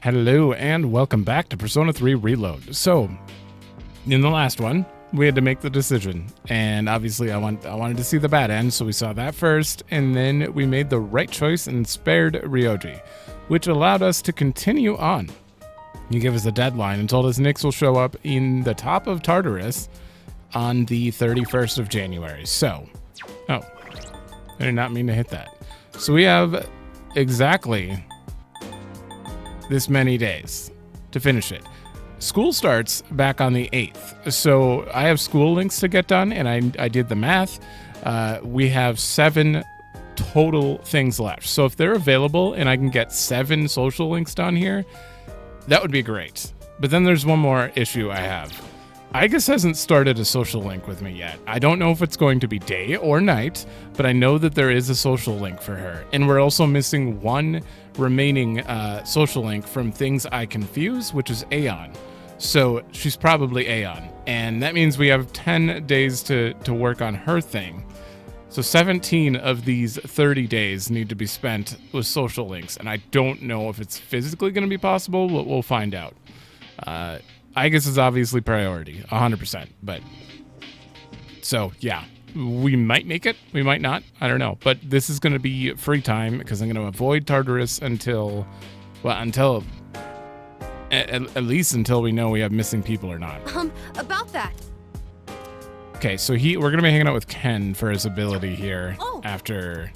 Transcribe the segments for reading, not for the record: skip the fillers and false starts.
Hello and welcome back to Persona 3 Reload. So, in the last one, we had to make the decision, and obviously I wanted to see the bad end, so we saw that first, and then we made the right choice and spared Ryoji, which allowed us to continue on. You gave us a deadline and told us Nyx will show up in the top of Tartarus on the 31st of January. So, I did not mean to hit that. So we have exactly this many days to finish it. School starts back on the 8th, so I have school links to get done, and I did the math. We have 7 total things left, so if they're available and I can get 7 social links done here, that would be great. But then there's one more issue I have. Igus hasn't started a social link with me yet. I don't know if it's going to be day or night, but I know that there is a social link for her. And we're also missing one remaining social link from Things I Confuse, which is Aeon. So she's probably Aeon. And that means we have 10 days to work on her thing. So 17 of these 30 days need to be spent with social links. And I don't know if it's physically going to be possible, but we'll find out. Igus is obviously priority, 100%. But so, yeah, we might make it. We might not. I don't know. But this is going to be free time because I'm going to avoid Tartarus until at least until we know we have missing people or not. About that. Okay, so we're going to be hanging out with Ken for his ability here after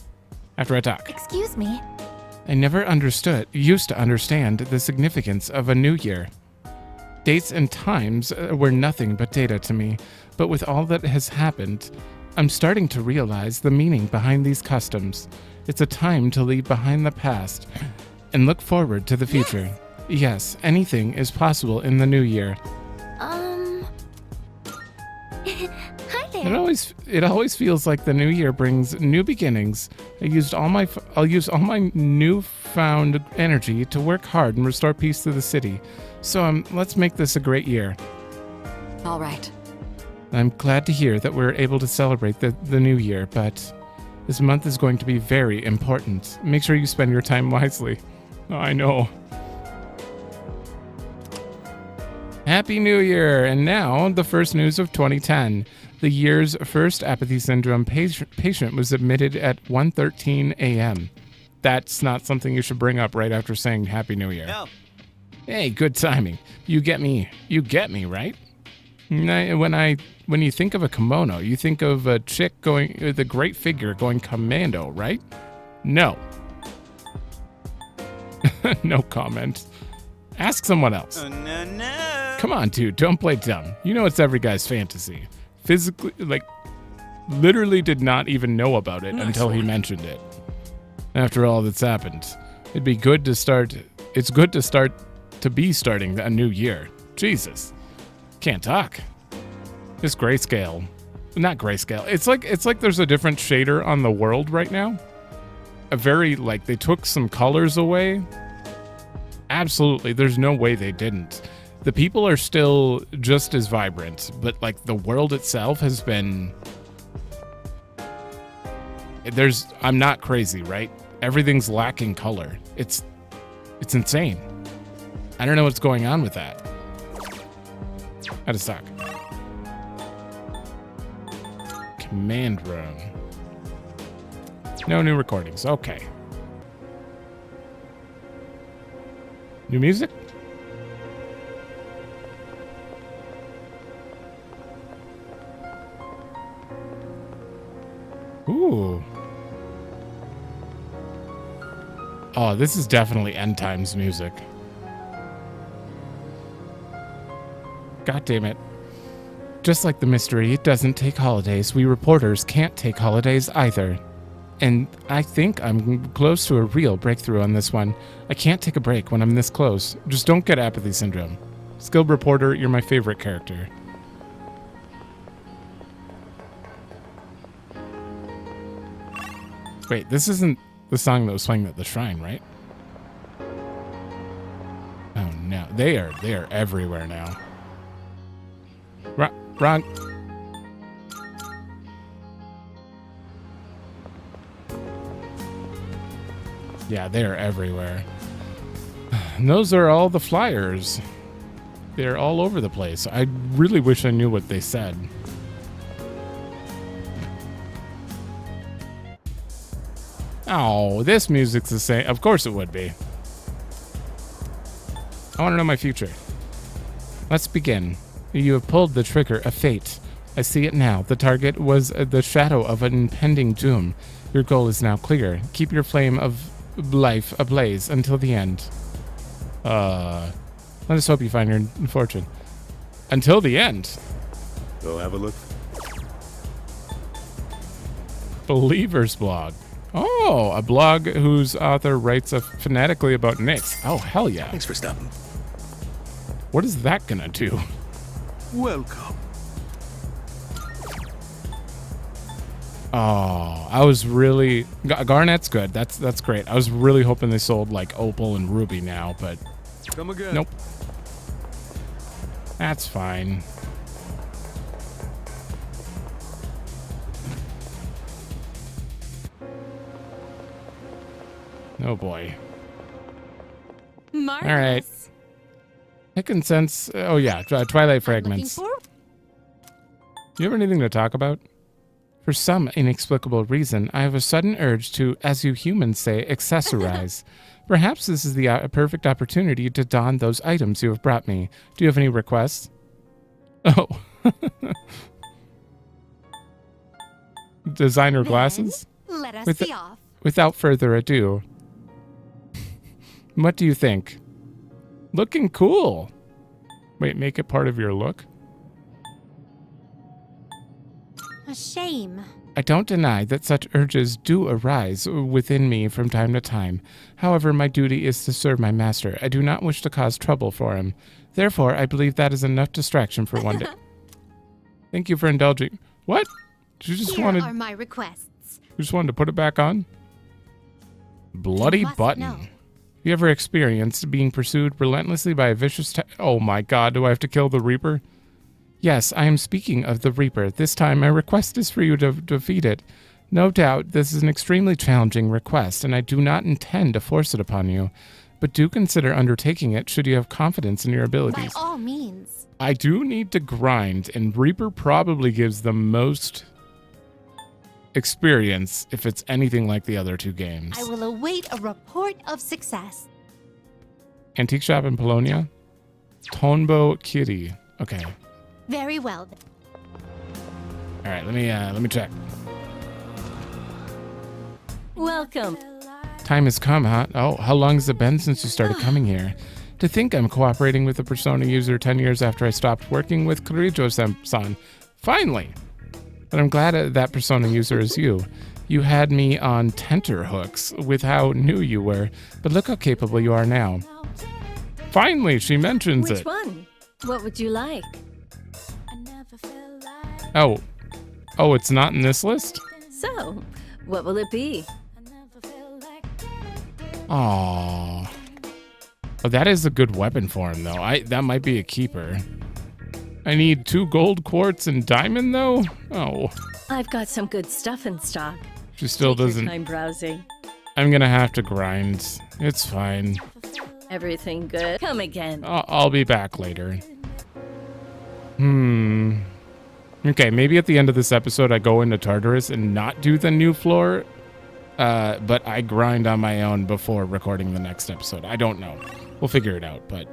I talk. Excuse me. I never used to understand the significance of a new year. Dates and times were nothing but data to me, but with all that has happened, I'm starting to realize the meaning behind these customs. It's a time to leave behind the past and look forward to the future. Yes, anything is possible in the new year. Hi there. It always feels like the new year brings new beginnings. I'll use all my newfound energy to work hard and restore peace to the city. So let's make this a great year. All right. I'm glad to hear that we're able to celebrate the new year, but this month is going to be very important. Make sure you spend your time wisely. Oh, I know. Happy New Year! And now, the first news of 2010. The year's first apathy syndrome patient was admitted at 1:13 a.m. That's not something you should bring up right after saying Happy New Year. No. Hey, good timing. You get me, right? When you think of a kimono, you think of a chick going with a great figure going commando, right? No. No comment. Ask someone else. Oh, no. Come on, dude, don't play dumb. You know it's every guy's fantasy. Physically, literally did not even know about it until he mentioned it. After all that's happened, it's good to be starting a new year. Jesus. Can't talk. This grayscale. Not grayscale. It's like there's a different shader on the world right now. They took some colors away. Absolutely. There's no way they didn't. The people are still just as vibrant, but the world itself has been... I'm not crazy, right? Everything's lacking color. It's insane. I don't know what's going on with that. Out of stock. Command room. No new recordings. Okay. New music? Ooh. Oh, this is definitely end times music. God damn it. Just like the mystery, it doesn't take holidays. We reporters can't take holidays either. And I think I'm close to a real breakthrough on this one. I can't take a break when I'm this close. Just don't get apathy syndrome. Skilled reporter, you're my favorite character. Wait, this isn't the song that was playing at the shrine, right? Oh no, they are everywhere now. Wrong. Yeah, they are everywhere. And those are all the flyers. They're all over the place. I really wish I knew what they said. Oh, this music's the same. Of course it would be. I want to know my future. Let's begin. You have pulled the trigger of fate. I see it now. The target was the shadow of an impending doom. Your goal is now clear. Keep your flame of life ablaze until the end. Let us hope you find your fortune. Until the end. Go have a look. Believer's blog. Oh, a blog whose author writes phonetically about Knicks. Oh, hell yeah. Thanks for stopping. What is that gonna do? Welcome. Oh, I was really... Garnet's good. That's great. I was really hoping they sold like Opal and Ruby now, but... Come again. Nope. That's fine. Oh boy. Marvelous. All right. I can sense... Oh yeah, Twilight Fragments. You have anything to talk about? For some inexplicable reason, I have a sudden urge to, as you humans say, accessorize. Perhaps this is the perfect opportunity to don those items you have brought me. Do you have any requests? Oh. Designer glasses? Let us be off. Without further ado. What do you think? Looking cool. Wait, make it part of your look? A shame. I don't deny that such urges do arise within me from time to time. However, my duty is to serve my master. I do not wish to cause trouble for him. Therefore, I believe that is enough distraction for one day. Thank you for indulging. What? You just Here are my requests. You just wanted to put it back on? Bloody You must button. know. You ever experienced being pursued relentlessly by a vicious oh my god, do I have to kill the Reaper? Yes, I am speaking of the Reaper. This time my request is for you to defeat it. No doubt this is an extremely challenging request, and I do not intend to force it upon you. But do consider undertaking it should you have confidence in your abilities. By all means. I do need to grind, and Reaper probably gives the most experience if it's anything like the other two games. I will await a report of success. Antique shop in Polonia? Tonbo Kitty. Okay. Very well. All right, let me check. Welcome. Time has come, huh? Oh, how long has it been since you started coming here? To think I'm cooperating with a Persona user 10 years after I stopped working with Kirijo-san. Finally! But I'm glad that Persona user is you. You had me on tenterhooks with how new you were, but look how capable you are now. Finally, she mentions Which it. one? What would you like? Oh. Oh, it's not in this list? So, what will it be? Aww. Oh, that is a good weapon for him, though. That might be a keeper. I need 2 gold quartz and diamond, though? Oh. I've got some good stuff in stock. She still Take your doesn't... time browsing. I'm gonna have to grind. It's fine. Everything good? Come again. I'll be back later. Okay, maybe at the end of this episode I go into Tartarus and not do the new floor. But I grind on my own before recording the next episode. I don't know. We'll figure it out, but...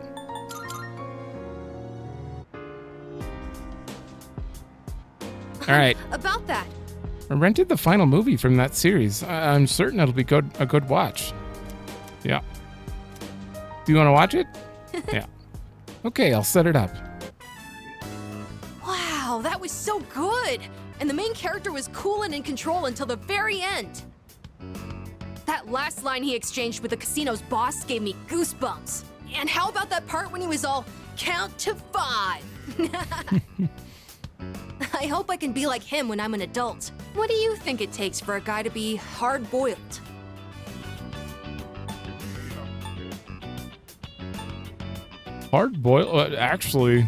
All right. About that. I rented the final movie from that series. I'm certain it'll be a good watch. Yeah. Do you want to watch it? Yeah. Okay, I'll set it up. Wow, that was so good. And the main character was cool and in control until the very end. That last line he exchanged with the casino's boss gave me goosebumps. And how about that part when he was all, count to 5? I hope I can be like him when I'm an adult. What do you think it takes for a guy to be hard-boiled? Hard boil? Actually,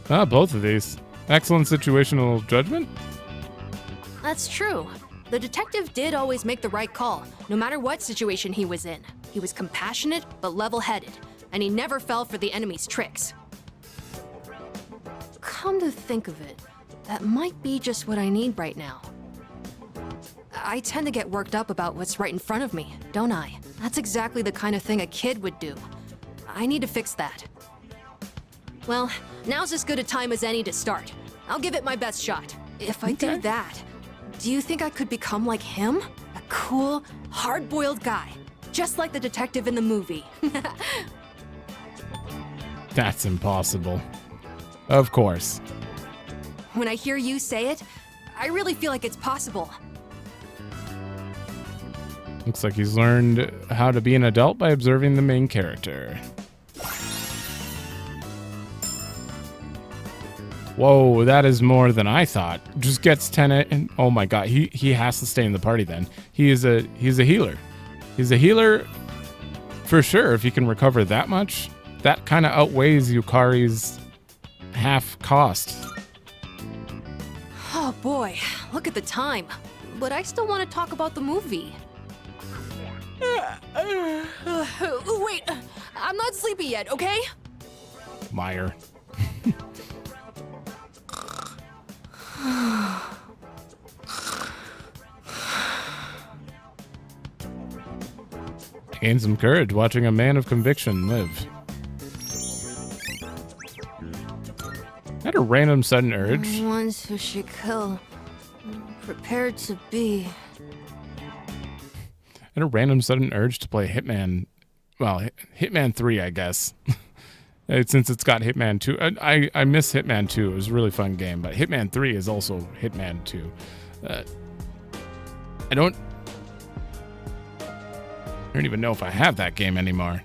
both of these. Excellent situational judgment? That's true. The detective did always make the right call, no matter what situation he was in. He was compassionate, but level-headed, and he never fell for the enemy's tricks. Come to think of it, that might be just what I need right now. I tend to get worked up about what's right in front of me, don't I? That's exactly the kind of thing a kid would do. I need to fix that. Well, now's as good a time as any to start. I'll give it my best shot. If I do that, do you think I could become like him? A cool, hard-boiled guy, just like the detective in the movie. That's impossible. Of course. When I hear you say it, I really feel like it's possible. Looks like he's learned how to be an adult by observing the main character. Whoa, that is more than I thought. Just gets 10 and oh my god, he has to stay in the party then. He's a healer. He's a healer for sure. If he can recover that much, that kind of outweighs Yukari's half cost. Oh boy, look at the time. But I still want to talk about the movie. Wait, I'm not sleepy yet, okay? Meyer. Gain some courage watching a man of conviction live. Had a random sudden urge. Ones who should kill, prepared to be. Had a random sudden urge to play Hitman. Well, Hitman 3, I guess. Since it's got Hitman 2. I miss Hitman 2. It was a really fun game. But Hitman 3 is also Hitman 2. I don't even know if I have that game anymore.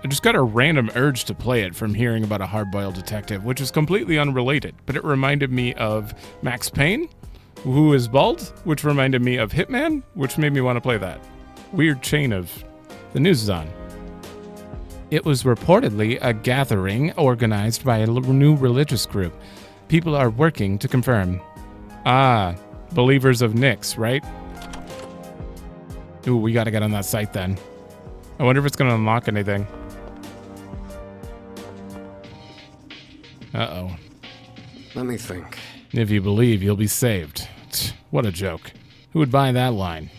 I just got a random urge to play it from hearing about a hard-boiled detective, which is completely unrelated. But it reminded me of Max Payne, who is bald, which reminded me of Hitman, which made me want to play that. Weird chain of... The news is on. It was reportedly a gathering organized by a new religious group. People are working to confirm. Ah, believers of Nyx, right? Ooh, we gotta get on that site then. I wonder if it's gonna unlock anything. Uh-oh. Let me think. If you believe, you'll be saved. What a joke. Who would buy that line?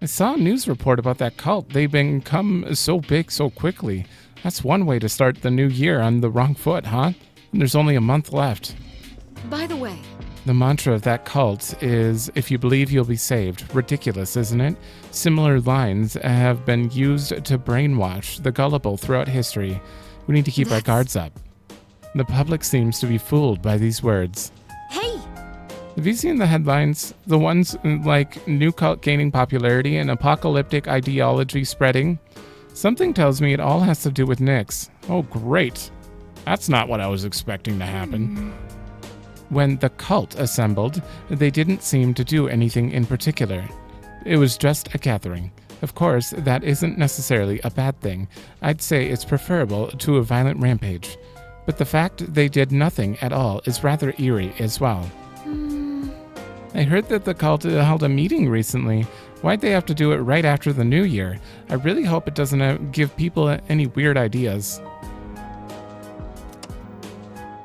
I saw a news report about that cult. They've become so big so quickly. That's one way to start the new year on the wrong foot, huh? And there's only a month left. By the way, The mantra of that cult is, if you believe you'll be saved. Ridiculous, isn't it? Similar lines have been used to brainwash the gullible throughout history. We need to keep our guards up. The public seems to be fooled by these words. Hey! Have you seen the headlines? The ones like new cult gaining popularity and apocalyptic ideology spreading? Something tells me it all has to do with Nyx. Oh, great. That's not what I was expecting to happen. When the cult assembled, they didn't seem to do anything in particular. It was just a gathering. Of course, that isn't necessarily a bad thing. I'd say it's preferable to a violent rampage. But the fact they did nothing at all is rather eerie as well. I heard that the cult held a meeting recently. Why'd they have to do it right after the new year? I really hope it doesn't give people any weird ideas.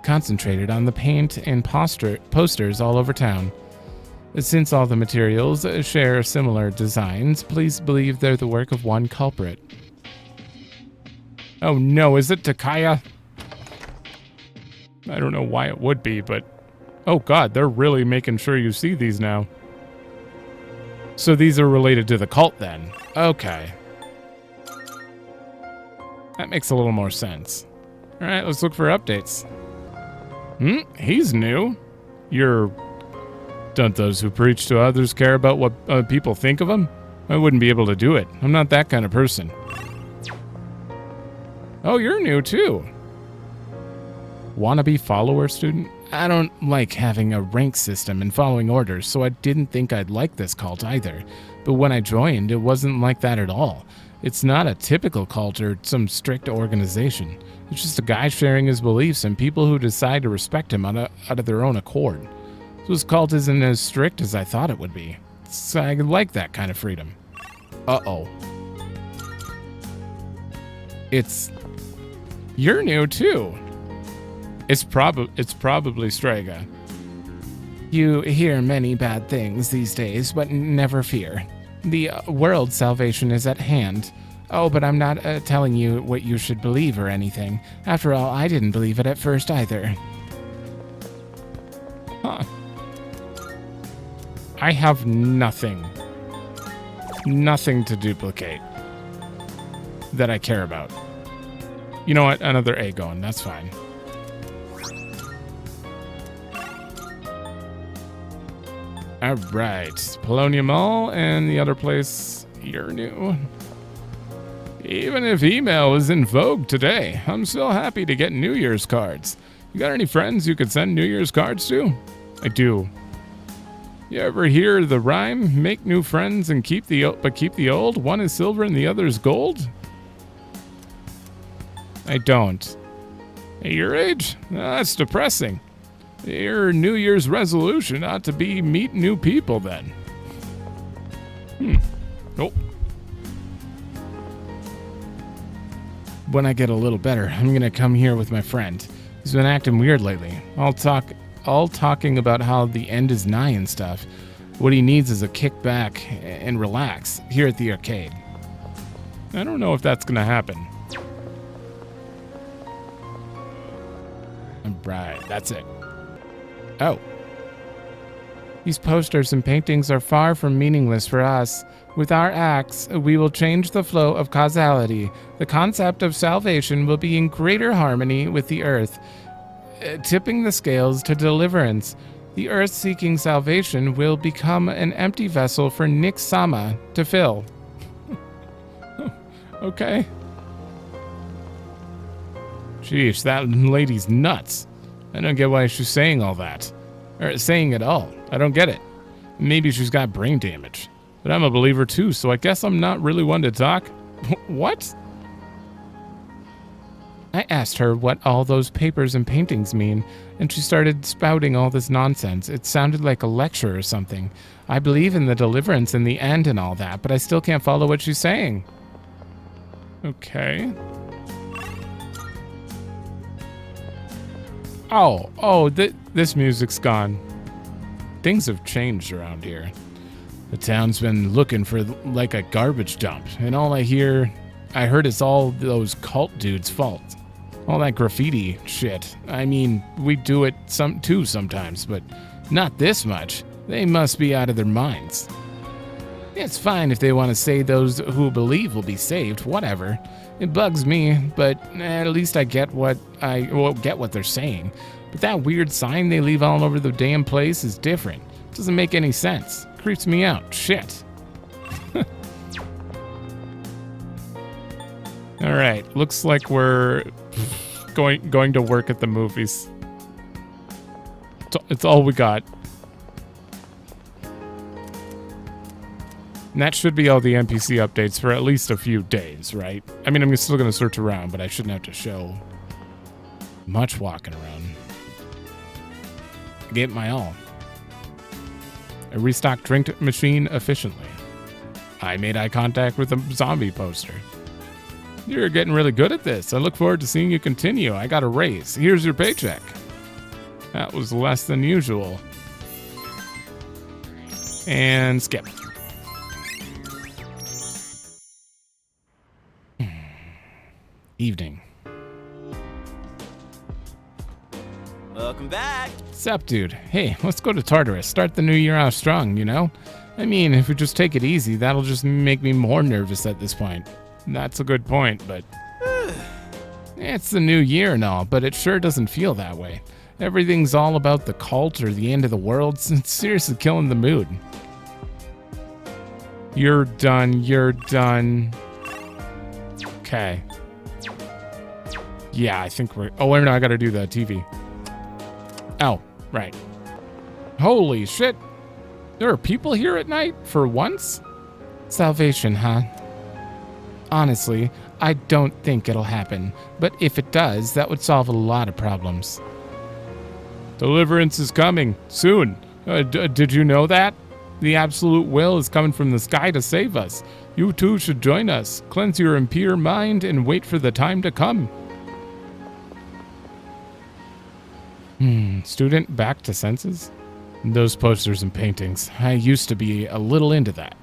Concentrated on the paint and posters all over town. Since all the materials share similar designs, please believe they're the work of one culprit. Oh no, is it Takaya? I don't know why it would be, but... Oh god, they're really making sure you see these now. So these are related to the cult then. Okay. That makes a little more sense. Alright, let's look for updates. He's new. Don't those who preach to others care about what people think of them? I wouldn't be able to do it. I'm not that kind of person. Oh, you're new too. Wannabe follower student? I don't like having a rank system and following orders, so I didn't think I'd like this cult either. But when I joined, it wasn't like that at all. It's not a typical cult or some strict organization. It's just a guy sharing his beliefs and people who decide to respect him out of their own accord. So this cult isn't as strict as I thought it would be. So I like that kind of freedom. Uh-oh. You're new too. It's probably Strega. You hear many bad things these days, but never fear. The world's salvation is at hand. Oh, but I'm not telling you what you should believe or anything. After all, I didn't believe it at first either. Huh. I have nothing to duplicate that I care about. You know what? Another A going. That's fine. All right. Polonia Mall and the other place, you're new. Even if email is in vogue today, I'm still happy to get New Year's cards. You got any friends you could send New Year's cards to? I do. You ever hear the rhyme? Make new friends and keep the old. One is silver and the other is gold? I don't. At your age? That's depressing. Your New Year's resolution ought to be meet new people then. Nope. When I get a little better, I'm gonna come here with my friend. He's been acting weird lately. All talking about how the end is nigh and stuff. What he needs is a kick back and relax here at the arcade. I don't know if that's gonna happen. Right, that's it. Oh. These posters and paintings are far from meaningless for us. With our acts, we will change the flow of causality. The concept of salvation will be in greater harmony with the earth, tipping the scales to deliverance. The earth seeking salvation will become an empty vessel for Nick Sama to fill. Okay. Sheesh, that lady's nuts. I don't get why she's saying all that. Or saying it all. I don't get it. Maybe she's got brain damage. But I'm a believer too, so I guess I'm not really one to talk. What? I asked her what all those papers and paintings mean, and she started spouting all this nonsense. It sounded like a lecture or something. I believe in the deliverance in the end and all that, but I still can't follow what she's saying. Okay. Oh, this music's gone. Things have changed around here. The town's been looking for like a garbage dump, and all I heard it's all those cult dudes' fault. All that graffiti shit. I mean, we do it too sometimes, but not this much. They must be out of their minds. It's fine if they want to say those who believe will be saved, whatever. It bugs me, but at least I get what they're saying. But that weird sign they leave all over the damn place is different. It doesn't make any sense. Creeps me out. Shit. All right, looks like we're going to work at the movies. It's all we got. And that should be all the NPC updates for at least a few days, right? I mean, I'm still going to search around, but I shouldn't have to show much walking around. I gave it my all. I restocked drink machine efficiently. I made eye contact with a zombie poster. You're getting really good at this. I look forward to seeing you continue. I got a raise. Here's your paycheck. That was less than usual. And skip. Evening. Welcome back. Sup, dude? Hey, let's go to Tartarus. Start the new year out strong, you know? I mean, if we just take it easy, that'll just make me more nervous at this point. That's a good point, but... It's the new year and all, but it sure doesn't feel that way. Everything's all about the cult or the end of the world. It's seriously killing the mood. You're done. You're done. Okay. Yeah, I think we're... Oh, wait, no, I gotta do the TV. Oh, right. Holy shit. There are people here at night for once? Salvation, huh? Honestly, I don't think it'll happen, but if it does, that would solve a lot of problems. Deliverance is coming, soon. Did you know that? The absolute will is coming from the sky to save us. You too should join us. Cleanse your impure mind and wait for the time to come. Student back to senses? Those posters and paintings. I used to be a little into that.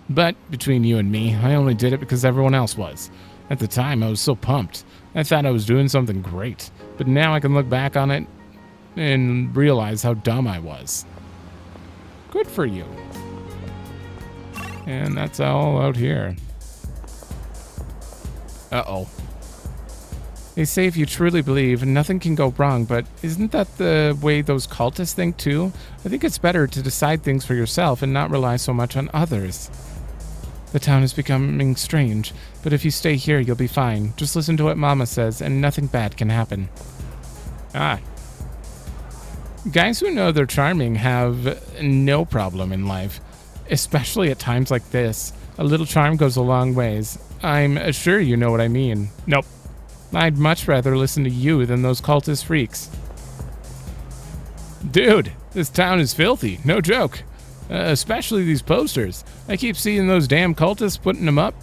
But between you and me, I only did it because everyone else was. At the time, I was so pumped. I thought I was doing something great. But now I can look back on it and realize how dumb I was. Good for you. And that's all out here. Uh-oh. They say if you truly believe, nothing can go wrong, but isn't that the way those cultists think too? I think it's better to decide things for yourself and not rely so much on others. The town is becoming strange, but if you stay here, you'll be fine. Just listen to what Mama says, and nothing bad can happen. Ah. Guys who know they're charming have no problem in life, especially at times like this. A little charm goes a long ways. I'm sure you know what I mean. Nope. I'd much rather listen to you than those cultist freaks. Dude, this town is filthy, no joke. Especially these posters. I keep seeing those damn cultists putting them up.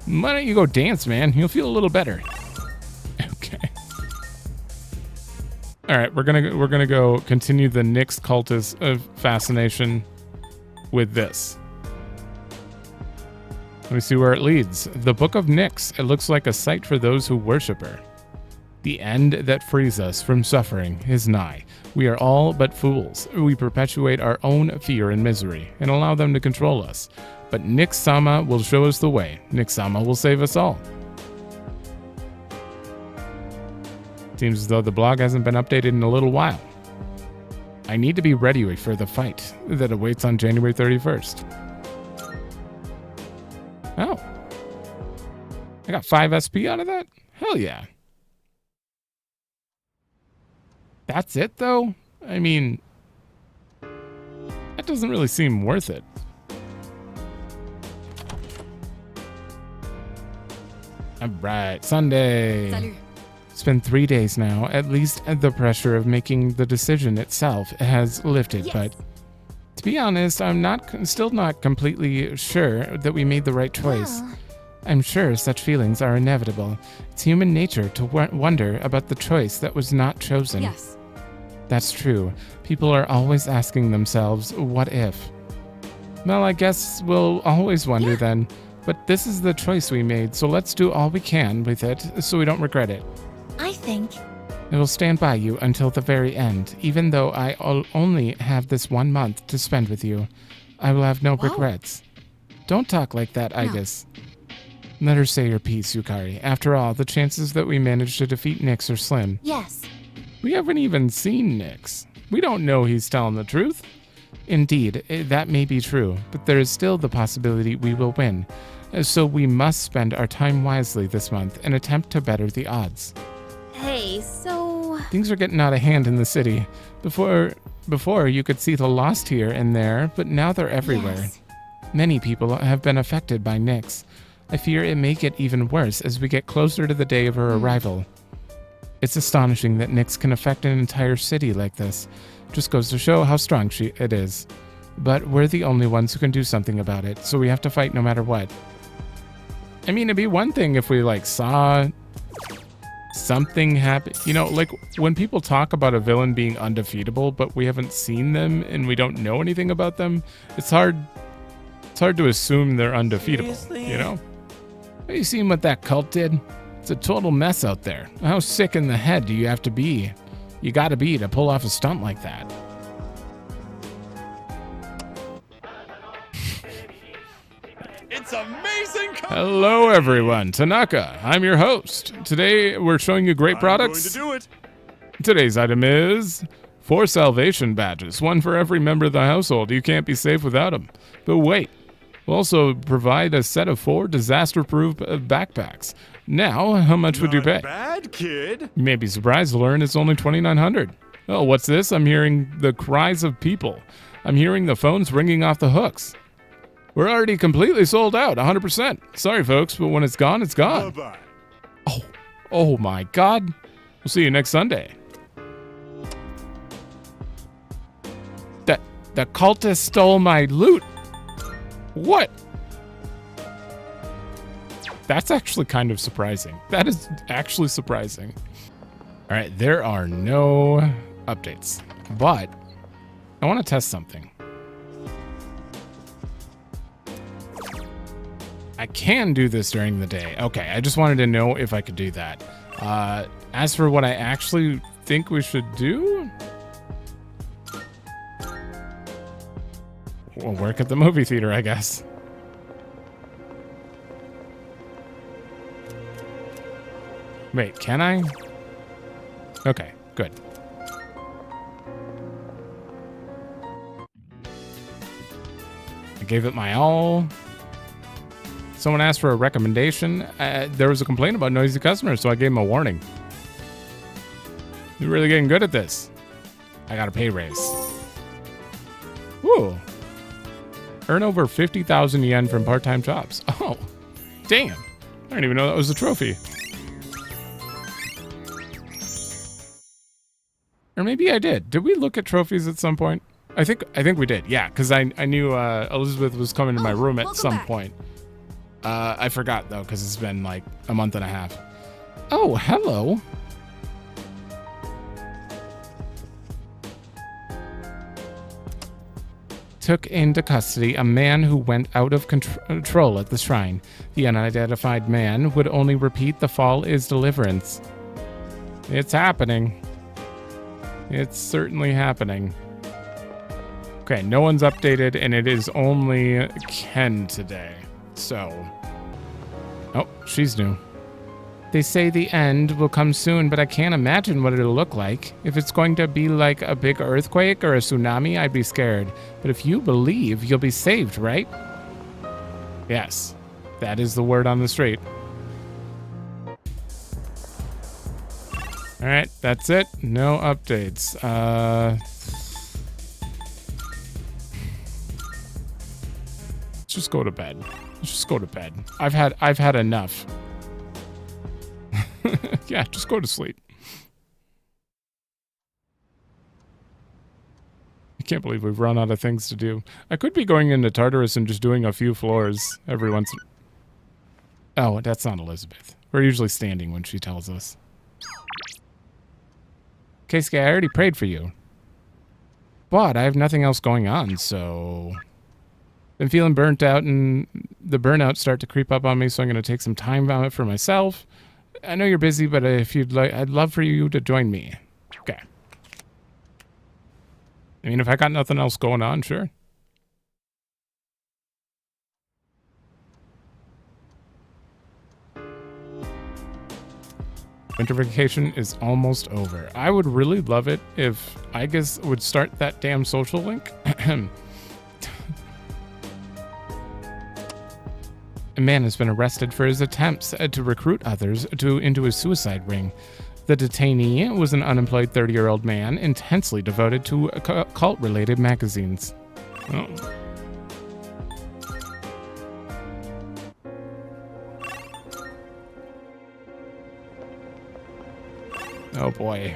Why don't you go dance, man? You'll feel a little better. Okay. All right, we're gonna go continue the Nyx cultist fascination with this. Let me see where it leads. The Book of Nyx. It looks like a site for those who worship her. The end that frees us from suffering is nigh. We are all but fools. We perpetuate our own fear and misery and allow them to control us. But Nyx-sama will show us the way. Nyx-sama will save us all. Seems as though the blog hasn't been updated in a little while. I need to be ready for the fight that awaits on January 31st. Oh. I got 5 SP out of that? Hell yeah. That's it, though? I mean, that doesn't really seem worth it. All right, Sunday. Salut. It's been 3 days now. At least the pressure of making the decision itself has lifted, Yes. but to be honest, I'm still not completely sure that we made the right choice. Well. I'm sure such feelings are inevitable. It's human nature to wonder about the choice that was not chosen. Yes. That's true. People are always asking themselves, what if? Well, I guess we'll always wonder then. But this is the choice we made, so let's do all we can with it so we don't regret it. I think. I will stand by you until the very end, even though I'll only have this 1 month to spend with you. I will have no Wow. regrets. Don't talk like that, No. Igus. Let her say her piece, Yukari. After all, the chances that we manage to defeat Nyx are slim. Yes. We haven't even seen Nyx. We don't know he's telling the truth. Indeed, that may be true, but there is still the possibility we will win. So we must spend our time wisely this month and attempt to better the odds. Hey, so... Things are getting out of hand in the city. Before you could see the lost here and there, but now they're everywhere. Yes. Many people have been affected by Nyx. I fear it may get even worse as we get closer to the day of her arrival. It's astonishing that Nyx can affect an entire city like this. Just goes to show how strong it is. But we're the only ones who can do something about it, so we have to fight no matter what. I mean, it'd be one thing if we, saw something happen. You know, when people talk about a villain being undefeatable, but we haven't seen them and we don't know anything about them, it's hard to assume they're undefeatable, Seriously? you know? Have you seen what that cult did? It's a total mess out there. How sick in the head do you have to be? You gotta be to pull off a stunt like that. It's amazing. Hello everyone, Tanaka. I'm your host. Today we're showing you great products. I'm going to do it. Today's item is 4 salvation badges, 1 for every member of the household. You can't be safe without them. But wait, we'll also provide a set of 4 disaster-proof backpacks. Now, how much would you pay? Not bad, kid. You may be surprised to learn it's only $2,900. Oh, what's this? I'm hearing the cries of people. I'm hearing the phones ringing off the hooks. We're already completely sold out, 100%. Sorry, folks, but when it's gone, it's gone. Bye-bye. Oh my God. We'll see you next Sunday. The cultist stole my loot. What? That's actually kind of surprising. That is actually surprising. All right, there are no updates, but I want to test something. I can do this during the day. Okay, I just wanted to know if I could do that. As for what I actually think we should do, we'll work at the movie theater, I guess. Wait, can I? Okay, good. I gave it my all. Someone asked for a recommendation. There was a complaint about noisy customers, so I gave him a warning. You're really getting good at this. I got a pay raise. Woo. Earn over 50,000 yen from part-time jobs. Oh, damn. I didn't even know that was a trophy. Or maybe I did. Did we look at trophies at some point? I think we did. Yeah, because I knew Elizabeth was coming to my room at some point. I forgot though, because it's been like a month and a half. Oh, hello. Took into custody a man who went out of control at the shrine. The unidentified man would only repeat the fall is deliverance. It's happening. It's certainly happening. Okay, no one's updated, and it is only Ken today. So, oh, she's new. They say the end will come soon, but I can't imagine what it'll look like. If it's going to be like a big earthquake or a tsunami, I'd be scared. But if you believe, you'll be saved, right? Yes, that is the word on the street. All right, that's it. No updates. Let's just go to bed. Let's just go to bed. I've had enough. Yeah, just go to sleep. I can't believe we've run out of things to do. I could be going into Tartarus and just doing a few floors every once. Oh, that's not Elizabeth. We're usually standing when she tells us. Keisuke, I already prayed for you. But I have nothing else going on, so... Been feeling burnt out, and the burnout start to creep up on me, so I'm going to take some time out for myself. I know you're busy, but if you'd like, I'd love for you to join me. Okay. I mean, if I got nothing else going on, sure. Winter vacation is almost over. I would really love it if Igus would start that damn social link. A man has been arrested for his attempts to recruit others into his suicide ring. The detainee was an unemployed 30-year-old man intensely devoted to cult-related magazines. Oh. Oh boy.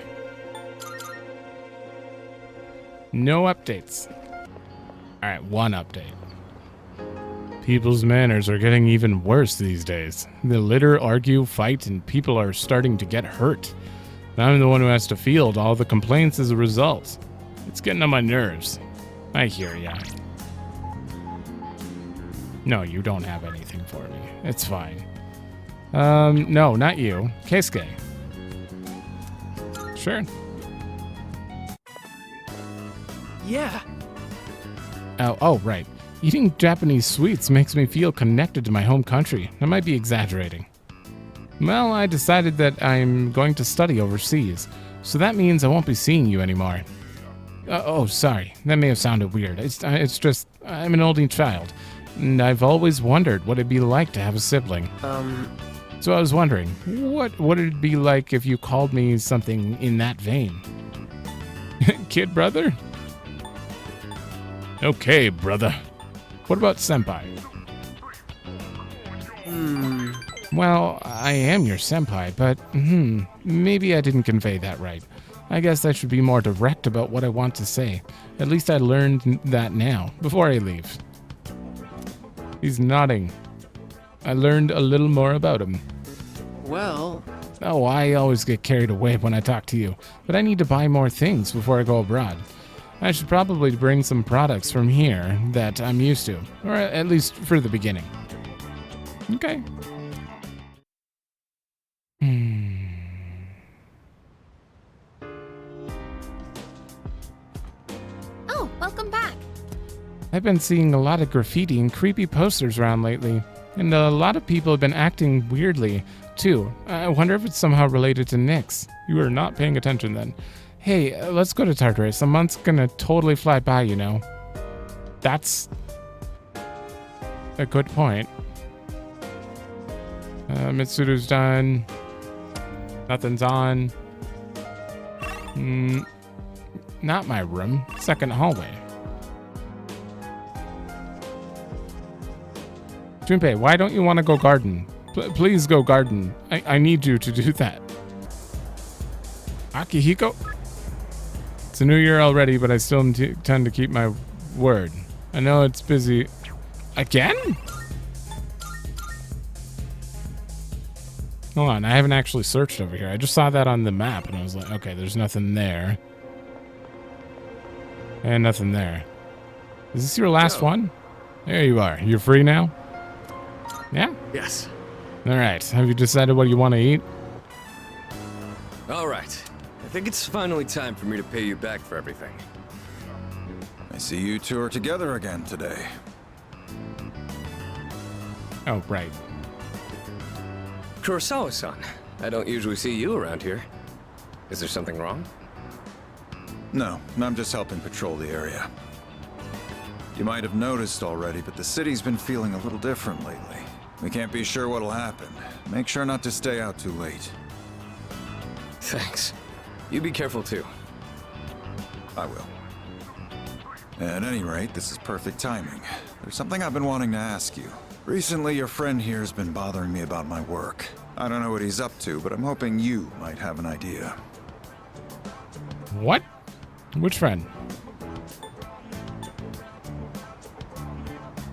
No updates. Alright, one update. People's manners are getting even worse these days. They litter, argue, fight, and people are starting to get hurt. I'm the one who has to field all the complaints as a result. It's getting on my nerves. I hear ya. No, you don't have anything for me. It's fine. No, not you. Keisuke. Sure. Yeah. Oh, right. Eating Japanese sweets makes me feel connected to my home country. I might be exaggerating. Well, I decided that I'm going to study overseas, so that means I won't be seeing you anymore. Oh, sorry. That may have sounded weird. It's just, I'm an only child, and I've always wondered what it'd be like to have a sibling. So I was wondering, what would it be like if you called me something in that vein? Kid brother? Okay, brother. What about senpai? Well, I am your senpai, but maybe I didn't convey that right. I guess I should be more direct about what I want to say. At least I learned that now, before I leave. He's nodding. I learned a little more about him. Well, Oh, I always get carried away when I talk to you, but I need to buy more things before I go abroad. I should probably bring some products from here that I'm used to, or at least for the beginning. Okay. Oh, welcome back. I've been seeing a lot of graffiti and creepy posters around lately, and a lot of people have been acting weirdly, too. I wonder if it's somehow related to Nyx. You are not paying attention then. Hey, let's go to Tartarus. A month's gonna totally fly by, you know. That's a good point. Mitsuru's done. Nothing's on. Not my room. Second hallway. Junpei, why don't you want to go garden? Please go garden. I need you to do that. Akihiko? It's a new year already, but I still intend to keep my word. I know it's busy. Again? Hold on, I haven't actually searched over here. I just saw that on the map, and I was like, okay, there's nothing there. And nothing there. Is this your last one? There you are. You're free now? Yeah? Yes. All right. Have you decided what you want to eat? All right. I think it's finally time for me to pay you back for everything. I see you two are together again today. Oh, right. Kurosawa-san, I don't usually see you around here. Is there something wrong? No, I'm just helping patrol the area. You might have noticed already, but the city's been feeling a little different lately. We can't be sure what'll happen. Make sure not to stay out too late. Thanks. You be careful too. I will. At any rate, this is perfect timing. There's something I've been wanting to ask you. Recently, your friend here's been bothering me about my work. I don't know what he's up to, but I'm hoping you might have an idea. What? Which friend?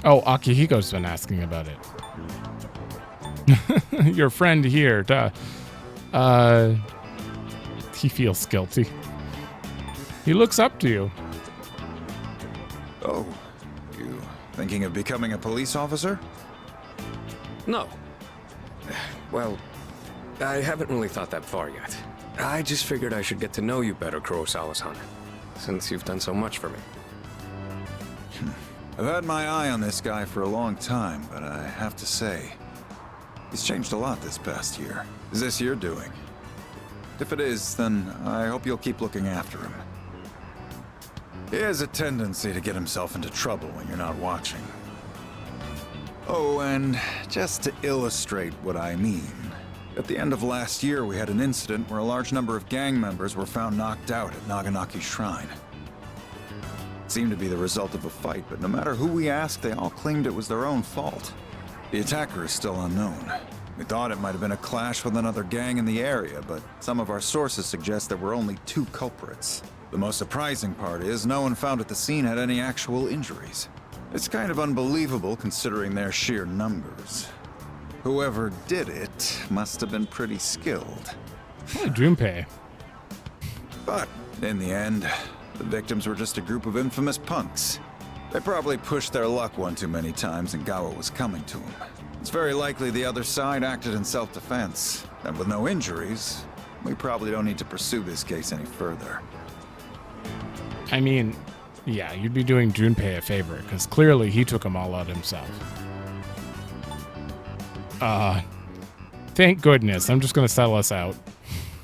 Oh, Akihiko's been asking about it. Your friend here, duh. He feels guilty. He looks up to you. Oh, you thinking of becoming a police officer? No. Well, I haven't really thought that far yet. I just figured I should get to know you better, Kurosawa-san, since you've done so much for me. I've had my eye on this guy for a long time, but I have to say, he's changed a lot this past year. Is this your doing? If it is, then I hope you'll keep looking after him. He has a tendency to get himself into trouble when you're not watching. Oh, and just to illustrate what I mean, at the end of last year we had an incident where a large number of gang members were found knocked out at Naganaki Shrine. It seemed to be the result of a fight, but no matter who we asked, they all claimed it was their own fault. The attacker is still unknown. We thought it might have been a clash with another gang in the area, but some of our sources suggest there were only 2 culprits. The most surprising part is no one found at the scene had any actual injuries. It's kind of unbelievable considering their sheer numbers. Whoever did it must have been pretty skilled. Oh, Junpei. But in the end, the victims were just a group of infamous punks. They probably pushed their luck one too many times and got what was coming to them. It's very likely the other side acted in self-defense. And with no injuries, we probably don't need to pursue this case any further. I mean, yeah, you'd be doing Junpei a favor, because clearly he took them all out himself. Thank goodness. I'm just going to sell us out.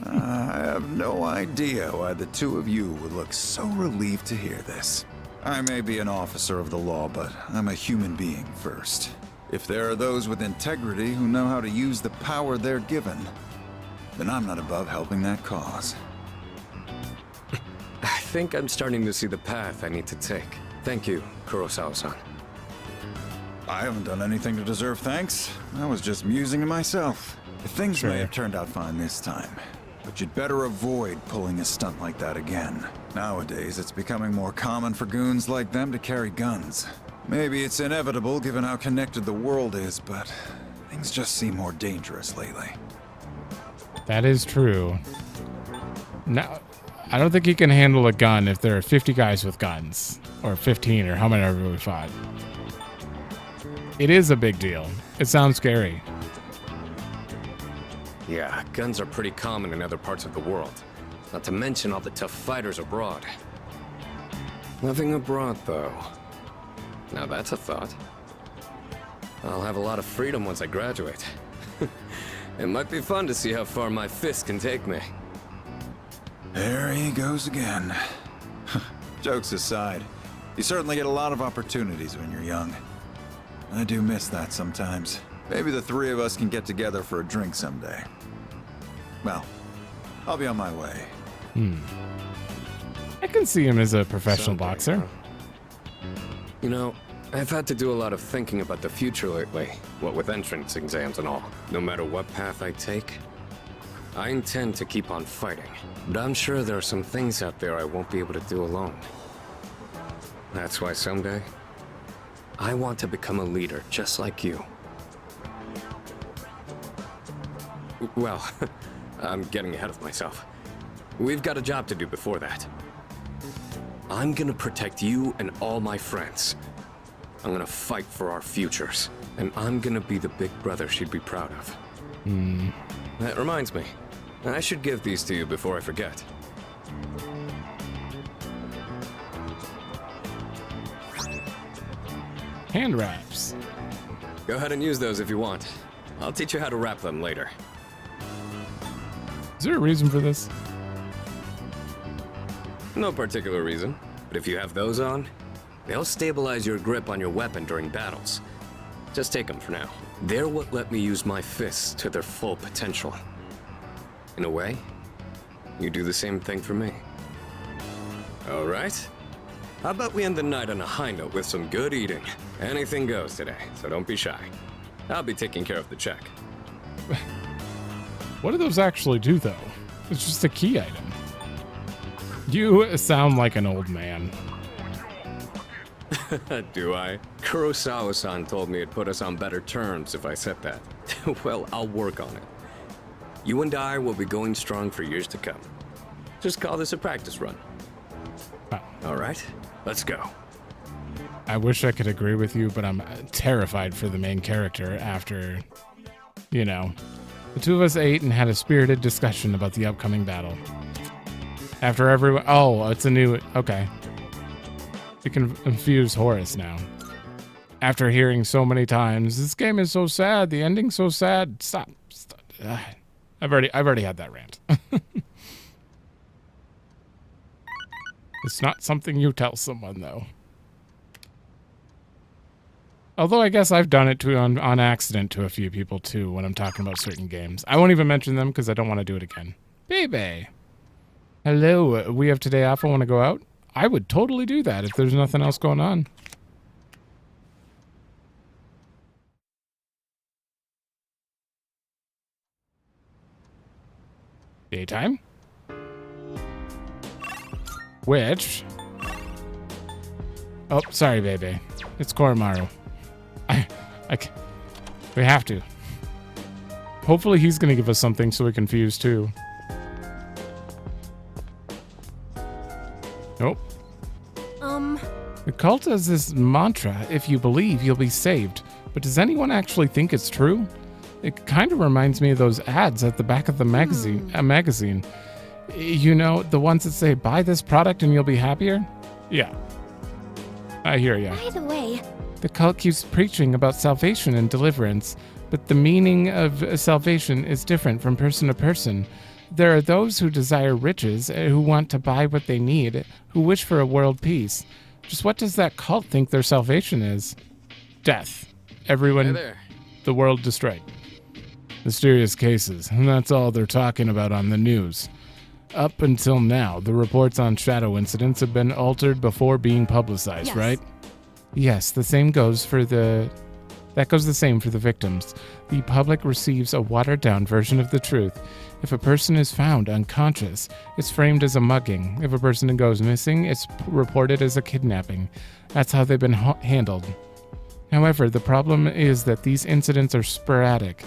I have no idea why the two of you would look so relieved to hear this. I may be an officer of the law, but I'm a human being first. If there are those with integrity who know how to use the power they're given, then I'm not above helping that cause. I think I'm starting to see the path I need to take. Thank you, Kurosawa-san. I haven't done anything to deserve thanks. I was just musing to myself. Things may have turned out fine this time. But you'd better avoid pulling a stunt like that again. Nowadays, it's becoming more common for goons like them to carry guns. Maybe it's inevitable given how connected the world is, but things just seem more dangerous lately. That is true. Now, I don't think he can handle a gun if there are 50 guys with guns. Or 15, or how many ever we fought. It is a big deal. It sounds scary. Yeah, guns are pretty common in other parts of the world. Not to mention all the tough fighters abroad. Living abroad, though. Now that's a thought. I'll have a lot of freedom once I graduate. It might be fun to see how far my fist can take me. There he goes again. Jokes aside, you certainly get a lot of opportunities when you're young. I do miss that sometimes. Maybe the three of us can get together for a drink someday. Well, I'll be on my way. I can see him as a professional Someday, boxer. huh? You know, I've had to do a lot of thinking about the future lately, what with entrance exams and all. No matter what path I take, I intend to keep on fighting. But I'm sure there are some things out there I won't be able to do alone. That's why someday, I want to become a leader just like you. Well, I'm getting ahead of myself. We've got a job to do before that. I'm gonna protect you and all my friends. I'm gonna fight for our futures. And I'm gonna be the big brother she'd be proud of. That reminds me. I should give these to you before I forget. Hand wraps. Go ahead and use those if you want. I'll teach you how to wrap them later. Is there a reason for this? No particular reason, but if you have those on, they'll stabilize your grip on your weapon during battles. Just take them for now. They're what let me use my fists to their full potential. In a way, you do the same thing for me. All right? How about we end the night on a high note with some good eating? Anything goes today, so don't be shy. I'll be taking care of the check. What do those actually do, though? It's just a key item. You sound like an old man. Do I? Kurosawa-san told me it'd put us on better terms if I said that. Well, I'll work on it. You and I will be going strong for years to come. Just call this a practice run. Oh. All right, let's go. I wish I could agree with you, but I'm terrified for the main character after, you know, the two of us ate and had a spirited discussion about the upcoming battle. After everyone... Oh, it's a new... Okay. You can confuse Horace now. After hearing so many times, this game is so sad, the ending's so sad. Stop. I've already had that rant. It's not something you tell someone, though. Although I guess I've done it on accident to a few people, too, when I'm talking about certain games. I won't even mention them because I don't want to do it again. Baby. Hello, we have today off. I want to go out. I would totally do that if there's nothing else going on. Daytime? Which... Oh, sorry, baby. It's Koromaru. We have to. Hopefully he's going to give us something so we can fuse, too. Nope. The cult has this mantra, if you believe, you'll be saved. But does anyone actually think it's true? It kind of reminds me of those ads at the back of the magazine. You know, the ones that say, buy this product and you'll be happier? Yeah. I hear ya. By the way, The cult keeps preaching about salvation and deliverance, but the meaning of salvation is different from person to person. There are those who desire riches, who want to buy what they need, who wish for a world peace. Just what does that cult think their salvation is? Death. Everyone, Hey there. the world destroyed. Mysterious cases, and that's all they're talking about on the news. Up until now, the reports on shadow incidents have been altered before being publicized, Yes. right? Yes, the same goes for the That goes the same for the victims. The public receives a watered-down version of the truth. If a person is found unconscious, it's framed as a mugging. If a person goes missing, it's reported as a kidnapping. That's how they've been handled. However, the problem is that these incidents are sporadic,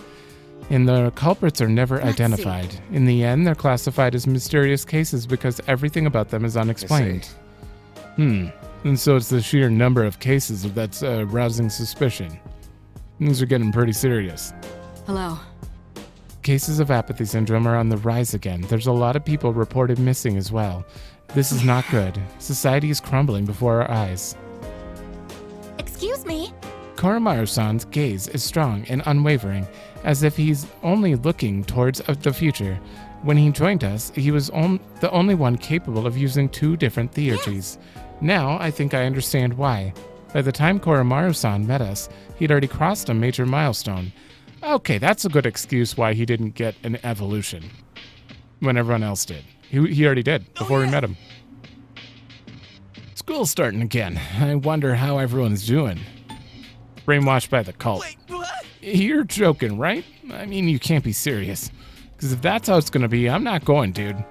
and the culprits are never identified. In the end, they're classified as mysterious cases because everything about them is unexplained. And so it's the sheer number of cases that's rousing suspicion. Things are getting pretty serious. Hello. Cases of apathy syndrome are on the rise again. There's a lot of people reported missing as well. This is not good. Society is crumbling before our eyes. Excuse me. Koromaru-san's gaze is strong and unwavering, as if he's only looking towards the future. When he joined us, he was the only one capable of using 2 different theurgies. Now, I think I understand why. By the time Koromaru-san met us, he'd already crossed a major milestone. Okay, that's a good excuse why he didn't get an evolution when everyone else did. He already did before we met him. School's starting again. I wonder how everyone's doing. Brainwashed by the cult. Wait, what? You're joking, right? I mean, you can't be serious. Because if that's how it's going to be, I'm not going, dude.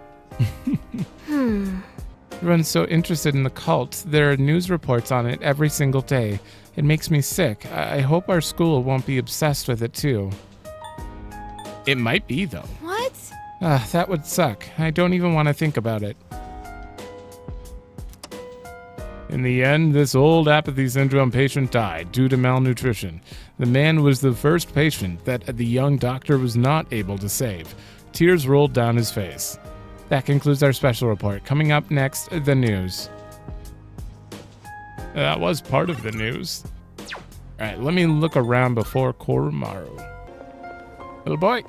Everyone's so interested in the cult. There are news reports on it every single day. It makes me sick. I hope our school won't be obsessed with it, too. It might be, though. What? That would suck. I don't even want to think about it. In the end, this old apathy syndrome patient died due to malnutrition. The man was the first patient that the young doctor was not able to save. Tears rolled down his face. That concludes our special report. Coming up next, the news. That was part of the news. Alright, let me look around before Koromaru. Little boy.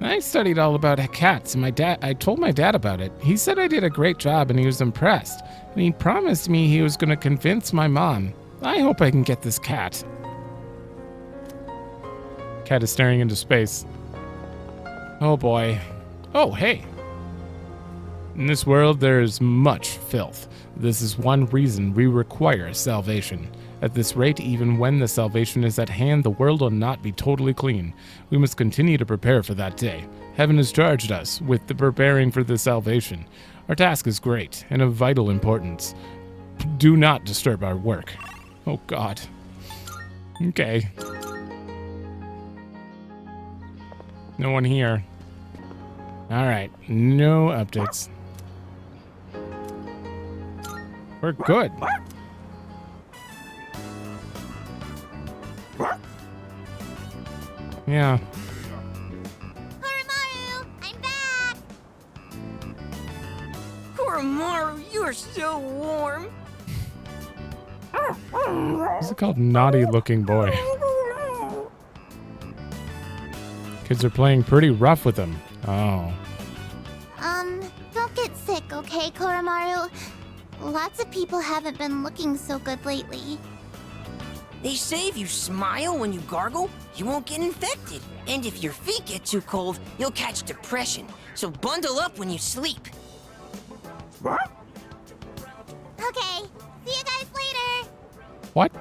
I studied all about cats, and I told my dad about it. He said I did a great job and he was impressed. And he promised me he was going to convince my mom. I hope I can get this cat. Cat is staring into space. Oh boy. Oh, hey. In this world, there is much filth. This is one reason we require salvation. At this rate, even when the salvation is at hand, the world will not be totally clean. We must continue to prepare for that day. Heaven has charged us with the preparing for the salvation. Our task is great and of vital importance. Do not disturb our work. Oh, God. Okay. No one here. All right, no updates. We're good. Yeah. Koromaru, I'm back. Koromaru, you are so warm. What's it called? Naughty looking boy. Kids are playing pretty rough with him. Oh. Don't get sick, okay, Koromaru? Lots of people haven't been looking so good lately. They say if you smile when you gargle, you won't get infected. And if your feet get too cold, you'll catch depression. So bundle up when you sleep. Okay, see you guys later. What?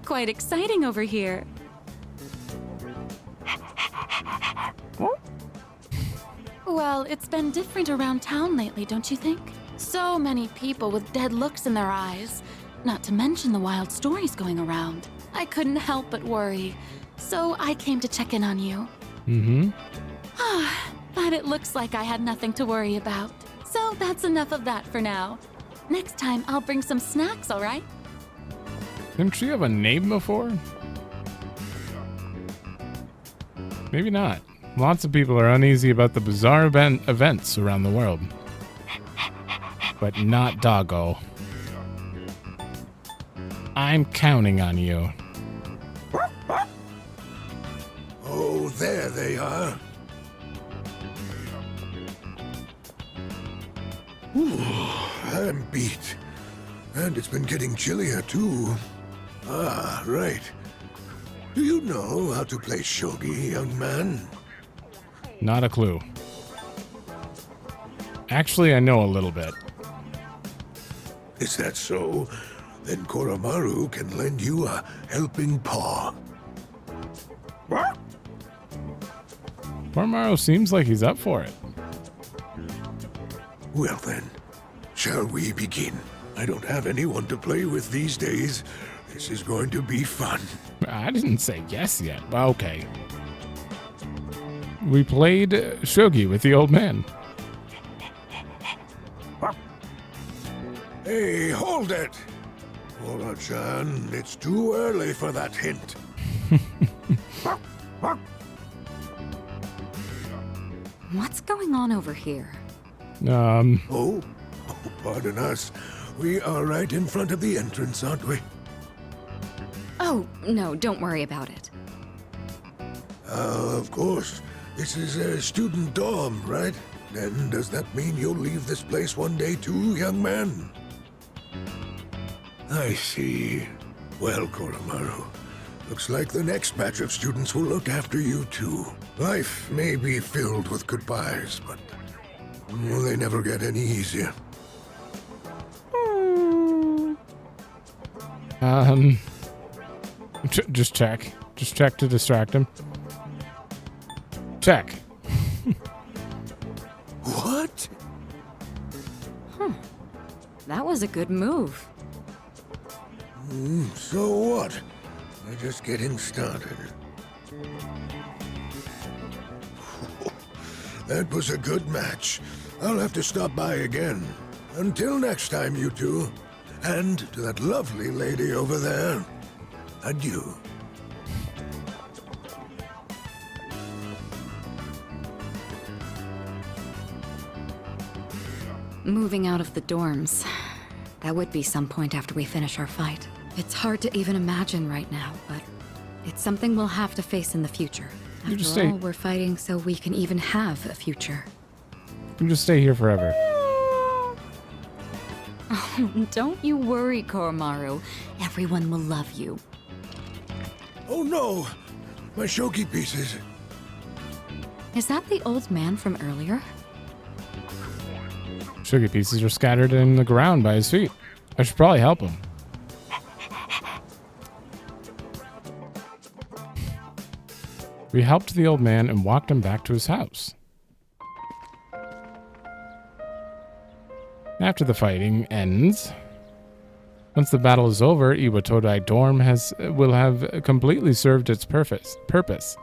Quite exciting over here. Well, it's been different around town lately, don't you think? So many people with dead looks in their eyes. Not to mention the wild stories going around. I couldn't help but worry. So I came to check in on you. Mm-hmm. But it looks like I had nothing to worry about. So that's enough of that for now. Next time, I'll bring some snacks, all right? Didn't she have a name before? Maybe not. Lots of people are uneasy about the bizarre events around the world. But not Doggo. I'm counting on you. Oh, there they are. Ooh, I'm beat. And it's been getting chillier, too. Ah, right. Do you know how to play shogi, young man? Not a clue. Actually, I know a little bit. Is that so? Then Koromaru can lend you a helping paw. Koromaru seems like he's up for it. Well then, shall we begin? I don't have anyone to play with these days. This is going to be fun. I didn't say yes yet, but okay. We played shogi with the old man. Hey, hold it! Ora-chan, it's too early for that hint. What's going on over here? Oh, pardon us. We are right in front of the entrance, aren't we? Oh, no, don't worry about it. Of course. This is a student dorm, right? Then does that mean you'll leave this place one day too, young man? I see. Well, Koromaru, looks like the next batch of students will look after you too. Life may be filled with goodbyes, but they never get any easier. Just check. Just check to distract him. Check. What? That was a good move. So what? We're just getting started. That was a good match. I'll have to stop by again. Until next time, you two. And to that lovely lady over there, adieu. Moving out of the dorms. That would be some point after we finish our fight. It's hard to even imagine right now, but it's something we'll have to face in the future. You just After stay. all, we're fighting so we can even have a future. You can just stay here forever. Don't you worry, Koromaru. Everyone will love you. Oh no! My shogi pieces. Is that the old man from earlier? Sugar pieces are scattered in the ground by his feet. I should probably help him. We helped the old man and walked him back to his house. After the fighting ends, once the battle is over, Iwatodai dorm will have completely served its purpose.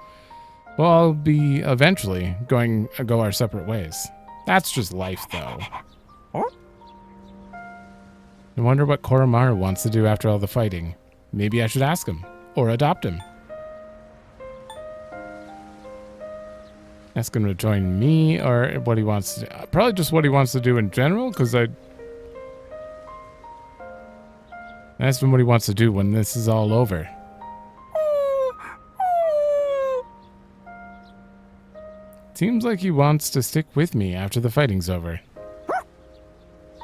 We'll all be eventually go our separate ways. That's just life, though. I wonder what Koromaru wants to do after all the fighting. Maybe I should ask him, or adopt him. Ask him to join me, or what he wants to do. Probably just what he wants to do in general, because I asked him what he wants to do when this is all over. Seems like he wants to stick with me after the fighting's over.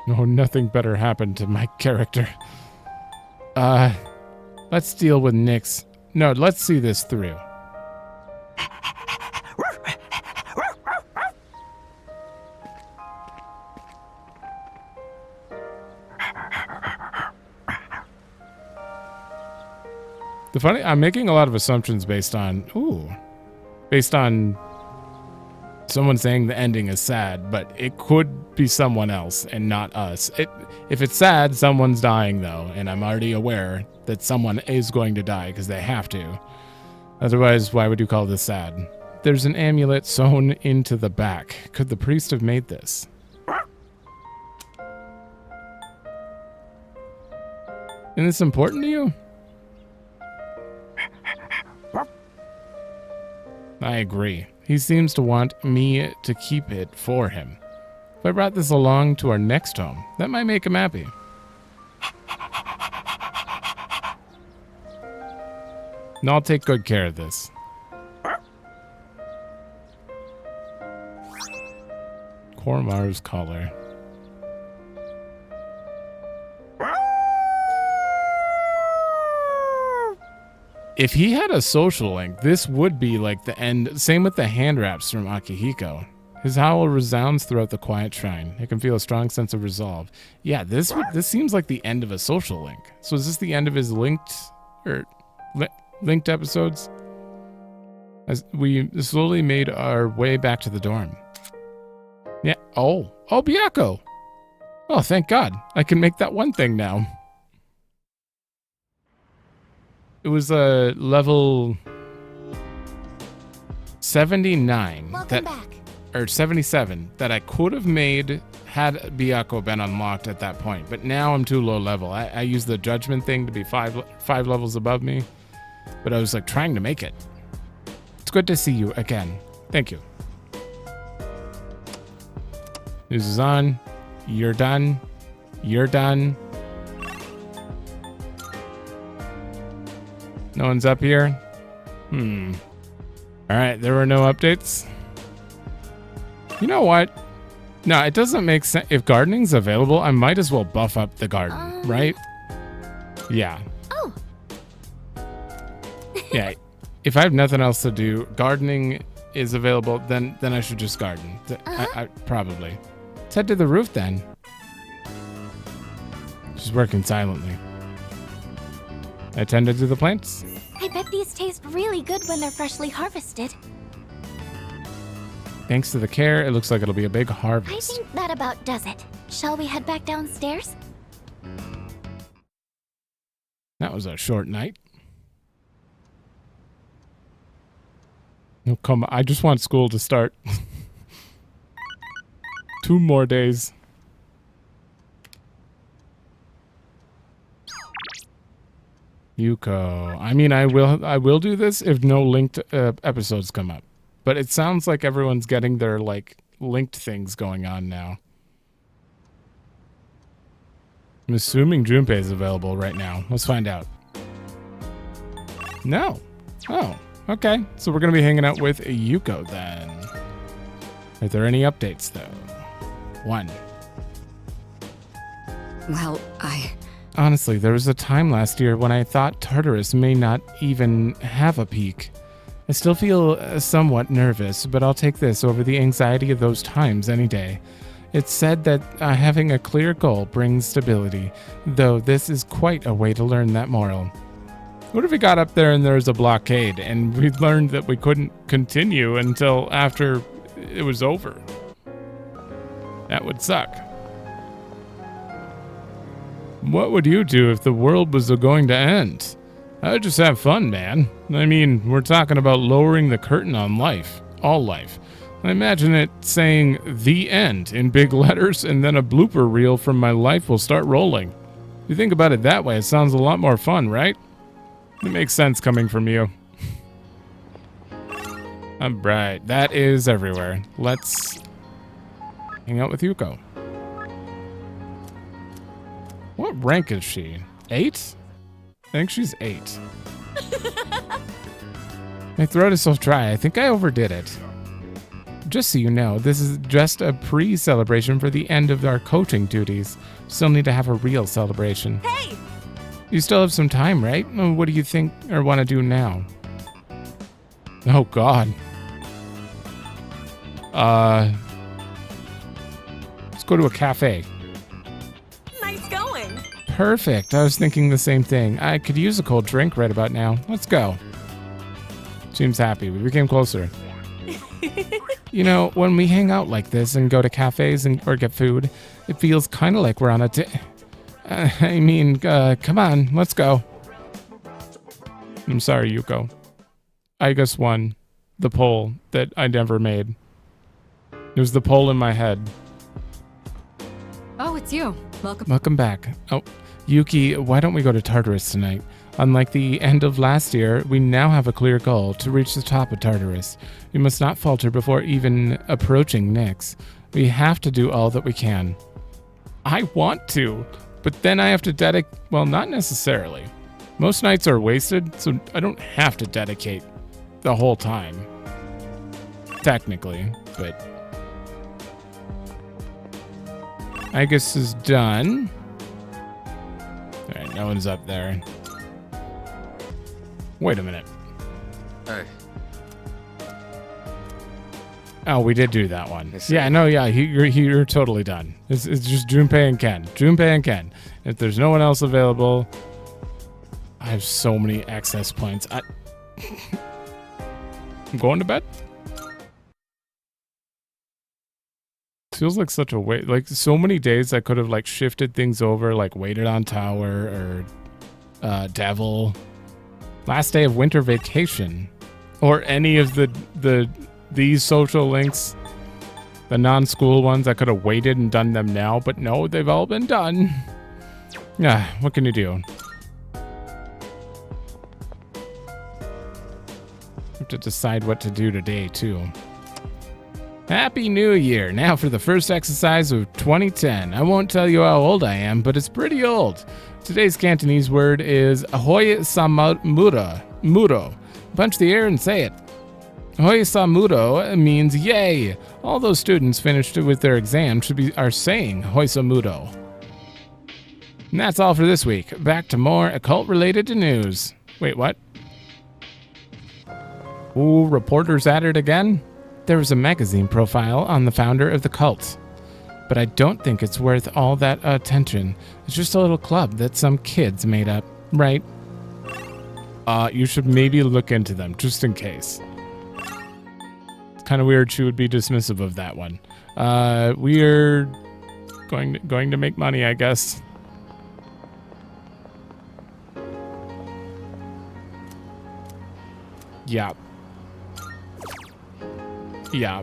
No, nothing better happened to my character. Let's deal with Nyx. No, let's see this through. I'm making a lot of assumptions based on someone saying the ending is sad, but it could be someone else and not us. If it's sad, someone's dying though, and I'm already aware that someone is going to die because they have to. Otherwise, why would you call this sad? There's an amulet sewn into the back. Could the priest have made this? Isn't this important to you? I agree. He seems to want me to keep it for him. If I brought this along to our next home, that might make him happy. And I'll take good care of this. Koromaru's collar. If he had a social link, this would be like the end. Same with the hand wraps from Akihiko. His howl resounds throughout the quiet shrine. I can feel a strong sense of resolve. Yeah, this seems like the end of a social link. So is this the end of his linked episodes? As we slowly made our way back to the dorm. Yeah. Oh, Byakko. Oh, thank God. I can make that one thing now. It was a level 79. Welcome back. Or 77 that I could have made had Byakko been unlocked at that point. But now I'm too low level. I used the judgment thing to be five levels above me. But I was like trying to make it. It's good to see you again. Thank you. News is on. You're done. You're done. No one's up here? Alright, there were no updates. You know what? No, it doesn't make sense. If gardening's available, I might as well buff up the garden, right? Yeah. Oh. Yeah. If I have nothing else to do, gardening is available, then I should just garden. I probably. Let's head to the roof then. She's working silently. I tended to the plants. I bet these taste really good when they're freshly harvested. Thanks to the care, it looks like it'll be a big harvest. I think that about does it. Shall we head back downstairs? That was a short night. No, come on. I just want school to start. 2 more days. Yuko. I mean, I will do this if no linked episodes come up. But it sounds like everyone's getting their, like, linked things going on now. I'm assuming Junpei is available right now. Let's find out. No. Oh, okay. So we're going to be hanging out with Yuko then. Are there any updates, though? 1. Well, Honestly, there was a time last year when I thought Tartarus may not even have a peak. I still feel somewhat nervous, but I'll take this over the anxiety of those times any day. It's said that having a clear goal brings stability, though this is quite a way to learn that moral. What if we got up there and there was a blockade, and we learned that we couldn't continue until after it was over? That would suck. What would you do if the world was going to end? I'd just have fun, man. I mean, we're talking about lowering the curtain on life. All life. I imagine it saying "The End" in big letters, and then a blooper reel from my life will start rolling. If you think about it that way, it sounds a lot more fun, right? It makes sense coming from you. Alright, that is everywhere. Let's hang out with Yuko. What rank is she? 8? I think she's 8. My throat is so dry. I think I overdid it. Just so you know, this is just a pre-celebration for the end of our coaching duties. Still need to have a real celebration. Hey! You still have some time, right? What do you think or want to do now? Oh, God. Let's go to a cafe. Nice going! Perfect. I was thinking the same thing. I could use a cold drink right about now. Let's go. Seems happy. We became closer. You know, when we hang out like this and go to cafes or get food, it feels kind of like we're on a come on, let's go. I'm sorry, Yuko. I just won the poll that I never made. It was the poll in my head. Oh, it's you. Welcome back. Oh, Yuki, why don't we go to Tartarus tonight? Unlike the end of last year, we now have a clear goal to reach the top of Tartarus. We must not falter before even approaching Nyx. We have to do all that we can. I want to, but then I have to dedicate... Well, not necessarily. Most nights are wasted, so I don't have to dedicate the whole time. Technically, but... I guess is done. Alright, no one's up there. Wait a minute. Hey. Oh, we did do that one. I see. Yeah, no, yeah, you're totally done. It's just Junpei and Ken. Junpei and Ken. If there's no one else available, I have so many access points. I'm going to bed. Feels like such a wait. Like so many days I could have like shifted things over, like waited on Tower or Devil. Last day of winter vacation, or any of these social links, the non-school ones. I could have waited and done them now, but no, they've all been done. Yeah, what can you do? Have to decide what to do today too. Happy New Year! Now for the first exercise of 2010. I won't tell you how old I am, but it's pretty old. Today's Cantonese word is Ahoy Samuro. Punch the air and say it. Ahoy Samuro means yay. All those students finished with their exam are saying Ahoy Samuro. And that's all for this week. Back to more occult-related news. Wait, what? Ooh, reporters at it again? There was a magazine profile on the founder of the cult. But I don't think it's worth all that attention. It's just a little club that some kids made up, right? You should maybe look into them, just in case. It's kind of weird she would be dismissive of that one. We're going to make money, I guess. Yeah. Yeah.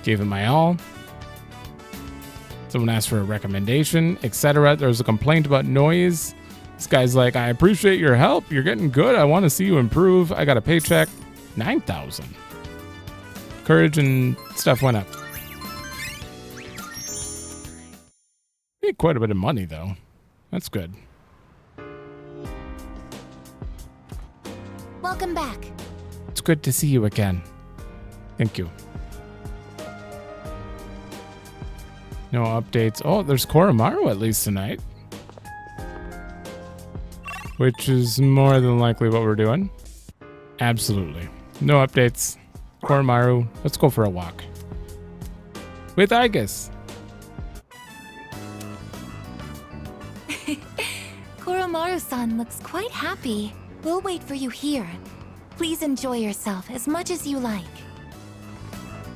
Gave it my all. Someone asked for a recommendation, etc. There was a complaint about noise. This guy's like, I appreciate your help. You're getting good. I want to see you improve. I got a paycheck. 9,000. Courage and stuff went up. Made quite a bit of money, though. That's good. Welcome back. It's good to see you again. Thank you. No updates. Oh, there's Koromaru at least tonight. Which is more than likely what we're doing. Absolutely. No updates. Koromaru, let's go for a walk. With Igus. Koromaru-san looks quite happy. We'll wait for you here. Please enjoy yourself as much as you like.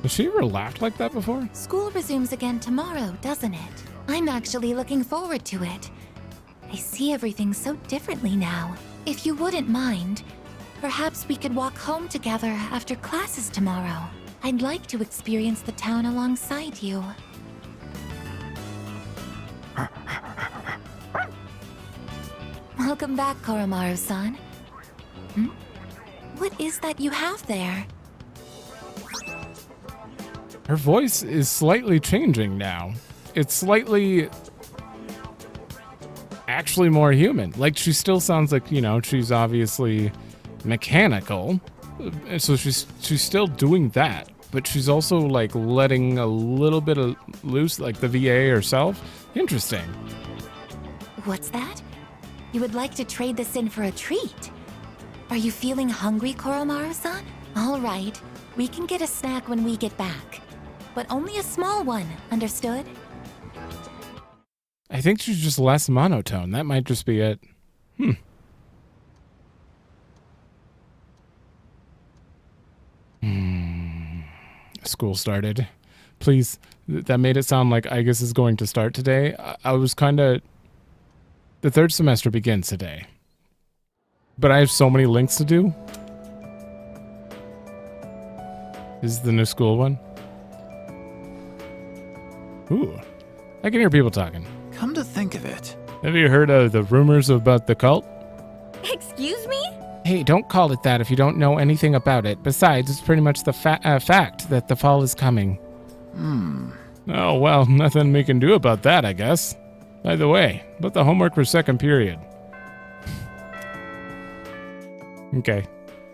Has she ever laughed like that before? School resumes again tomorrow, doesn't it? I'm actually looking forward to it. I see everything so differently now. If you wouldn't mind, perhaps we could walk home together after classes tomorrow. I'd like to experience the town alongside you. Welcome back, Koromaru-san. What is that you have there? Her voice is slightly changing now. It's slightly actually more human. Like, she still sounds like, you know, she's obviously mechanical. So she's still doing that. But she's also, like, letting a little bit of loose, like the VA herself. Interesting. What's that? You would like to trade this in for a treat? Are you feeling hungry, Koromaru-san? All right, we can get a snack when we get back. But only a small one, understood? I think she's just less monotone. That might just be it. School started. Please, that made it sound like Igus is going to start today. I was kind of... The third semester begins today. But I have so many links to do. This is the new school one. Ooh, I can hear people talking. Come to think of it. Have you heard of the rumors about the cult? Excuse me? Hey, don't call it that if you don't know anything about it. Besides, it's pretty much the fact that the fall is coming. Oh, well, nothing we can do about that, I guess. By the way, but the homework for second period. Okay,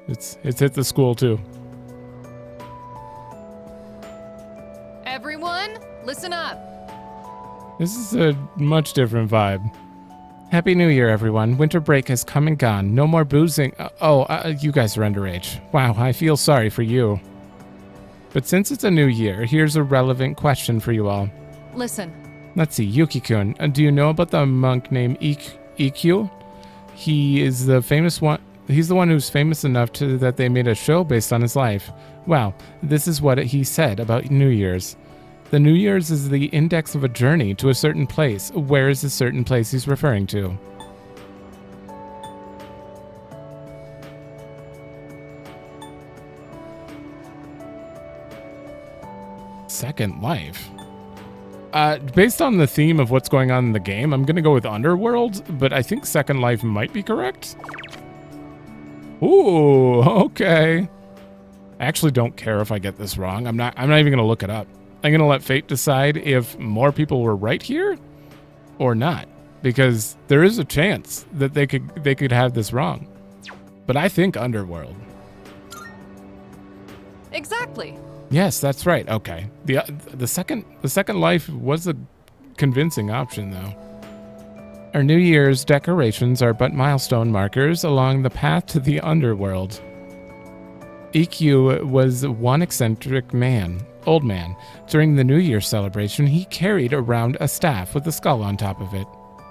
it's hit the school too. Everyone, listen up. This is a much different vibe. Happy New Year, everyone. Winter break has come and gone. No more boozing. You guys are underage. Wow, I feel sorry for you. But since it's a new year, here's a relevant question for you all. Listen. Let's see, Yuki-kun, do you know about the monk named Ikkyu? He is the famous one. He's the one who's famous enough that they made a show based on his life. Well, this is what he said about New Year's. The New Year's is the index of a journey to a certain place. Where is the certain place he's referring to? Second Life. Based on the theme of what's going on in the game, I'm gonna go with Underworld, but I think Second Life might be correct. Ooh, okay. I actually don't care if I get this wrong. I'm not even gonna look it up. I'm gonna let fate decide if more people were right here or not, because there is a chance that they could have this wrong. But I think Underworld. Exactly. Yes, that's right. Okay. The second life was a convincing option, though. Our New Year's decorations are but milestone markers along the path to the underworld. Ikkyu was one eccentric old man. During the New Year celebration, he carried around a staff with a skull on top of it.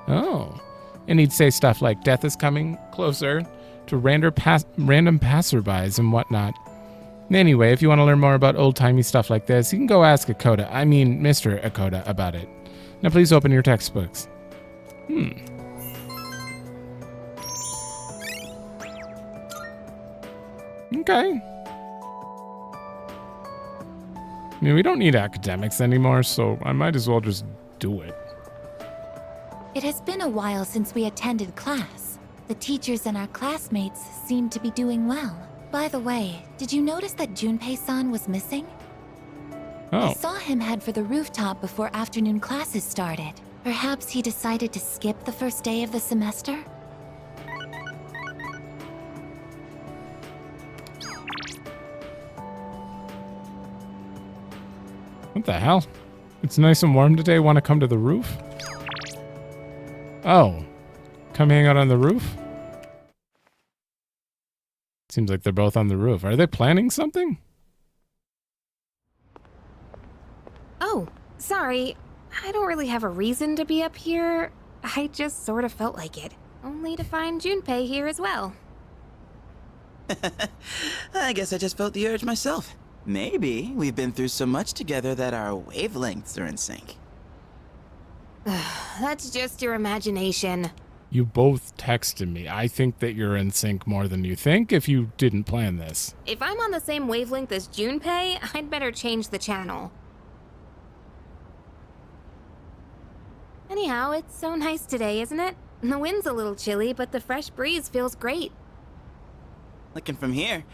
Oh. And he'd say stuff like, "Death is coming closer," to random passerbys and whatnot. Anyway, if you want to learn more about old-timey stuff like this, you can go ask Mr. Akoda about it. Now please open your textbooks. Okay. I mean, we don't need academics anymore, so I might as well just do it. It has been a while since we attended class. The teachers and our classmates seem to be doing well. By the way, did you notice that Junpei-san was missing? Oh. I saw him head for the rooftop before afternoon classes started. Perhaps he decided to skip the first day of the semester? What the hell? It's nice and warm today. Want to come to the roof? Oh. Come hang out on the roof? Seems like they're both on the roof. Are they planning something? Oh, sorry. I don't really have a reason to be up here. I just sort of felt like it. Only to find Junpei here as well. I guess I just felt the urge myself. Maybe we've been through so much together that our wavelengths are in sync. That's just your imagination. You both texted me. I think that you're in sync more than you think if you didn't plan this. If I'm on the same wavelength as Junpei, I'd better change the channel. Anyhow, it's so nice today, isn't it? The wind's a little chilly, but the fresh breeze feels great. Looking from here,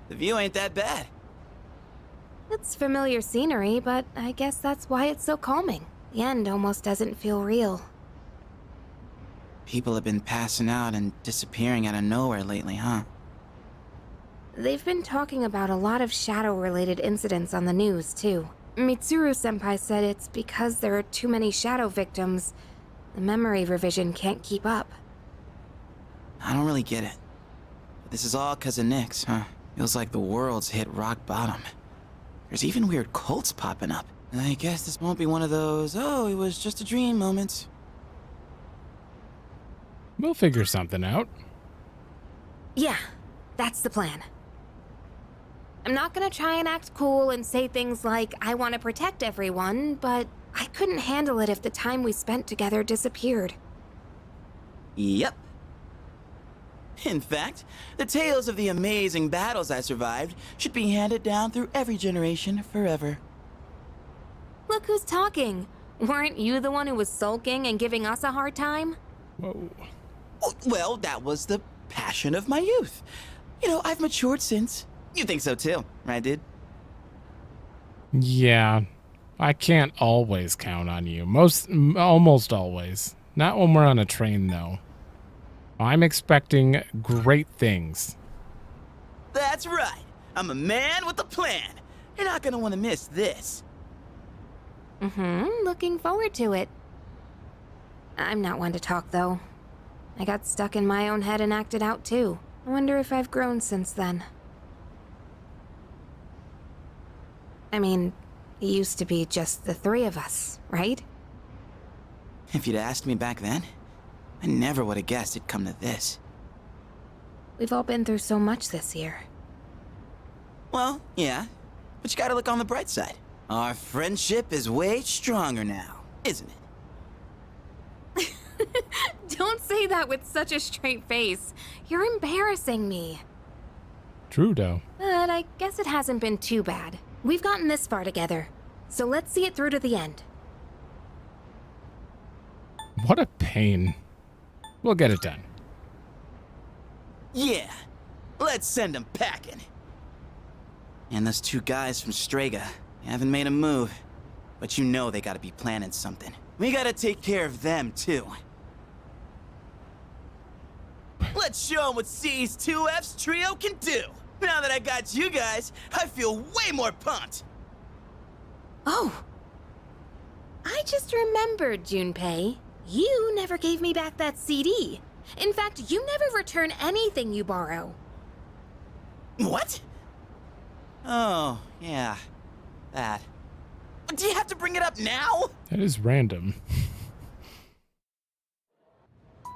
the view ain't that bad. It's familiar scenery, but I guess that's why it's so calming. The end almost doesn't feel real. People have been passing out and disappearing out of nowhere lately, huh? They've been talking about a lot of shadow-related incidents on the news, too. Mitsuru-senpai said it's because there are too many shadow victims. The memory revision can't keep up. I don't really get it. But this is all 'cause of Nyx, huh? Feels like the world's hit rock bottom. There's even weird cults popping up. I guess this won't be one of those, oh, it was just a dream moments. We'll figure something out. Yeah, that's the plan. I'm not gonna try and act cool and say things like, I want to protect everyone, but I couldn't handle it if the time we spent together disappeared. Yep. In fact, the tales of the amazing battles I survived should be handed down through every generation forever. Look who's talking. Weren't you the one who was sulking and giving us a hard time? Whoa. Well, that was the passion of my youth. You know, I've matured since. You think so too, right, dude? Yeah. I can't always count on you. Almost always. Not when we're on a train, though. I'm expecting great things. That's right. I'm a man with a plan. You're not gonna want to miss this. Looking forward to it. I'm not one to talk, though. I got stuck in my own head and acted out too. I wonder if I've grown since then. I mean, it used to be just the three of us, right? If you'd asked me back then, I never would have guessed it'd come to this. We've all been through so much this year. Well, yeah, but you gotta look on the bright side. Our friendship is way stronger now, isn't it? Don't say that with such a straight face. You're embarrassing me. True, though. But I guess it hasn't been too bad. We've gotten this far together, so let's see it through to the end. What a pain. We'll get it done. Yeah, let's send them packing. And those two guys from Strega haven't made a move, but you know they gotta be planning something. We gotta take care of them, too. Let's show them what C's 2F's trio can do. Now that I got you guys, I feel way more pumped. Oh. I just remembered, Junpei. You never gave me back that CD. In fact, you never return anything you borrow. What? Oh, yeah. That. Do you have to bring it up now? That is random.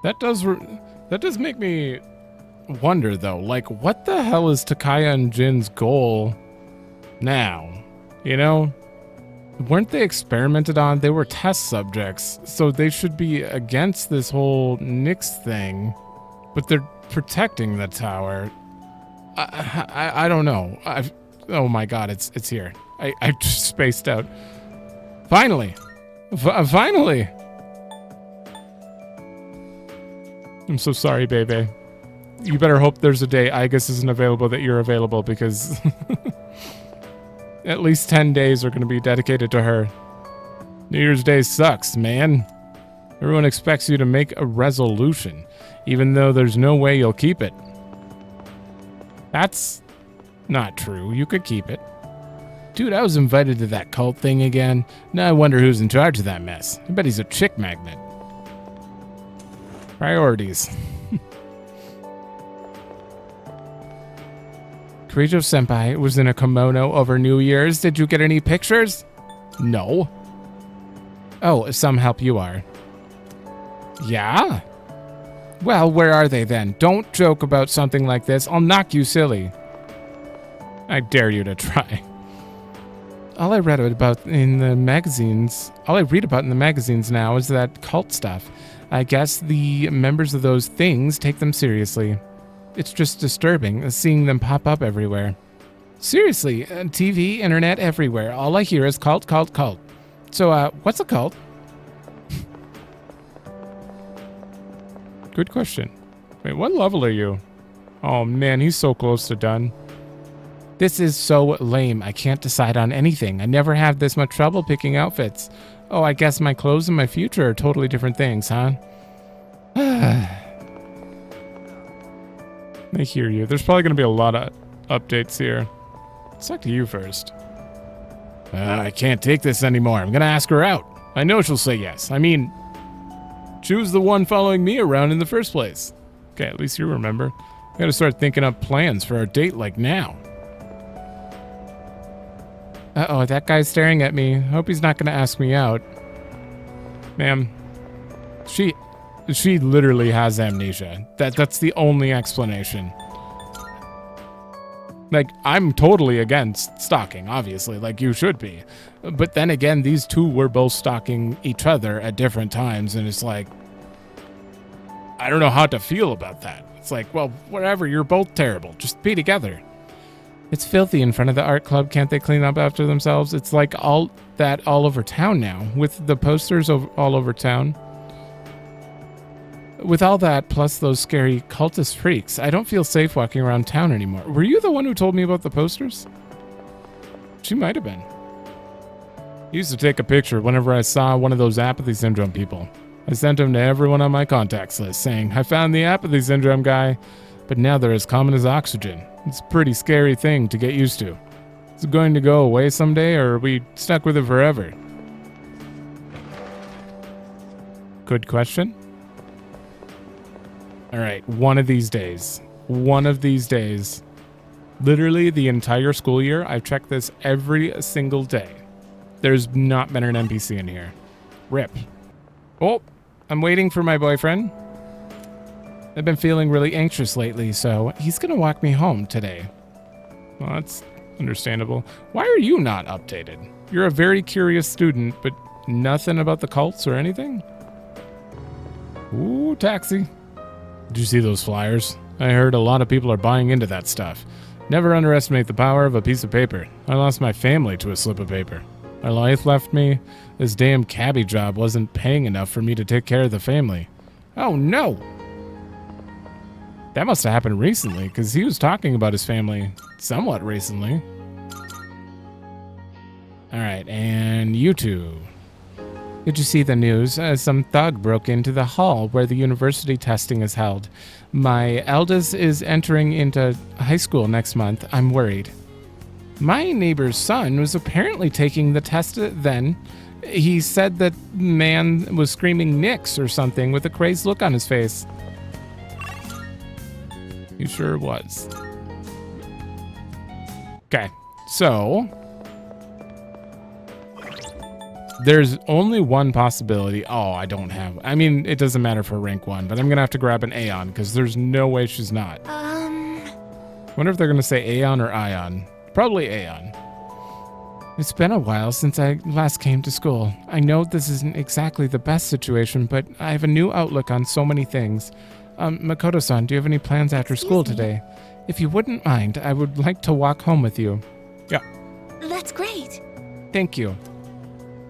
That does make me wonder, though. Like, what the hell is Takaya and Jin's goal now? You know? Weren't they experimented on? They were test subjects, so they should be against this whole Nyx thing, but they're protecting the tower. I don't know. Oh my god, it's here. I just spaced out. Finally! Finally! I'm so sorry, baby. You better hope there's a day Igus isn't available that you're available, because at least 10 days are going to be dedicated to her. New Year's Day sucks, man. Everyone expects you to make a resolution, even though there's no way you'll keep it. That's not true. You could keep it. Dude, I was invited to that cult thing again. Now I wonder who's in charge of that mess. I bet he's a chick magnet. Priorities. Kirijo-senpai was in a kimono over New Year's. Did you get any pictures? No. Oh, some help you are. Yeah? Well, where are they then? Don't joke about something like this. I'll knock you silly. I dare you to try. All I read about in the magazines now is that cult stuff. I guess the members of those things take them seriously. It's just disturbing seeing them pop up everywhere. Seriously, TV, internet, everywhere. All I hear is cult, cult, cult. So, what's a cult? Good question. Wait, what level are you? Oh man, he's so close to done. This is so lame. I can't decide on anything. I never have this much trouble picking outfits. Oh, I guess my clothes and my future are totally different things, huh? I hear you. There's probably going to be a lot of updates here. Let's talk to you first. I can't take this anymore. I'm going to ask her out. I know she'll say yes. I mean, she was the one following me around in the first place. Okay, at least you remember. I got to start thinking up plans for our date like now. Uh-oh, that guy's staring at me. Hope he's not going to ask me out. Ma'am, she literally has amnesia. That's the only explanation. Like, I'm totally against stalking, obviously, like you should be. But then again, these two were both stalking each other at different times, and it's like, I don't know how to feel about that. It's like, well, whatever, you're both terrible. Just be together. It's filthy in front of the art club. Can't they clean up after themselves? It's like all over town now, with the posters all over town. With all that, plus those scary cultist freaks, I don't feel safe walking around town anymore. Were you the one who told me about the posters? She might have been. I used to take a picture whenever I saw one of those apathy syndrome people. I sent them to everyone on my contacts list, saying, I found the apathy syndrome guy, but now they're as common as oxygen. It's a pretty scary thing to get used to. Is it going to go away someday, or are we stuck with it forever? Good question. All right, one of these days, literally the entire school year, I've checked this every single day. There's not been an NPC in here. Rip. Oh, I'm waiting for my boyfriend. I've been feeling really anxious lately, so he's gonna walk me home today. Well, that's understandable. Why are you not updated? You're a very curious student, but nothing about the cults or anything? Ooh, taxi. Did you see those flyers? I heard a lot of people are buying into that stuff. Never underestimate the power of a piece of paper. I lost my family to a slip of paper. My life left me. This damn cabbie job wasn't paying enough for me to take care of the family. Oh no! That must have happened recently, because he was talking about his family somewhat recently. Alright, and you two. Did you see the news? Some thug broke into the hall where the university testing is held. My eldest is entering into high school next month. I'm worried. My neighbor's son was apparently taking the test then. He said that man was screaming Nix or something with a crazed look on his face. He sure was. Okay, so there's only one possibility. Oh, I don't have. I mean, it doesn't matter for rank 1, but I'm gonna have to grab an Aeon because there's no way she's not. Wonder if they're gonna say Aeon or Ion. Probably Aeon. It's been a while since I last came to school. I know this isn't exactly the best situation, but I have a new outlook on so many things. Makoto-san, do you have any plans after school today? If you wouldn't mind, I would like to walk home with you. Yeah. That's great. Thank you.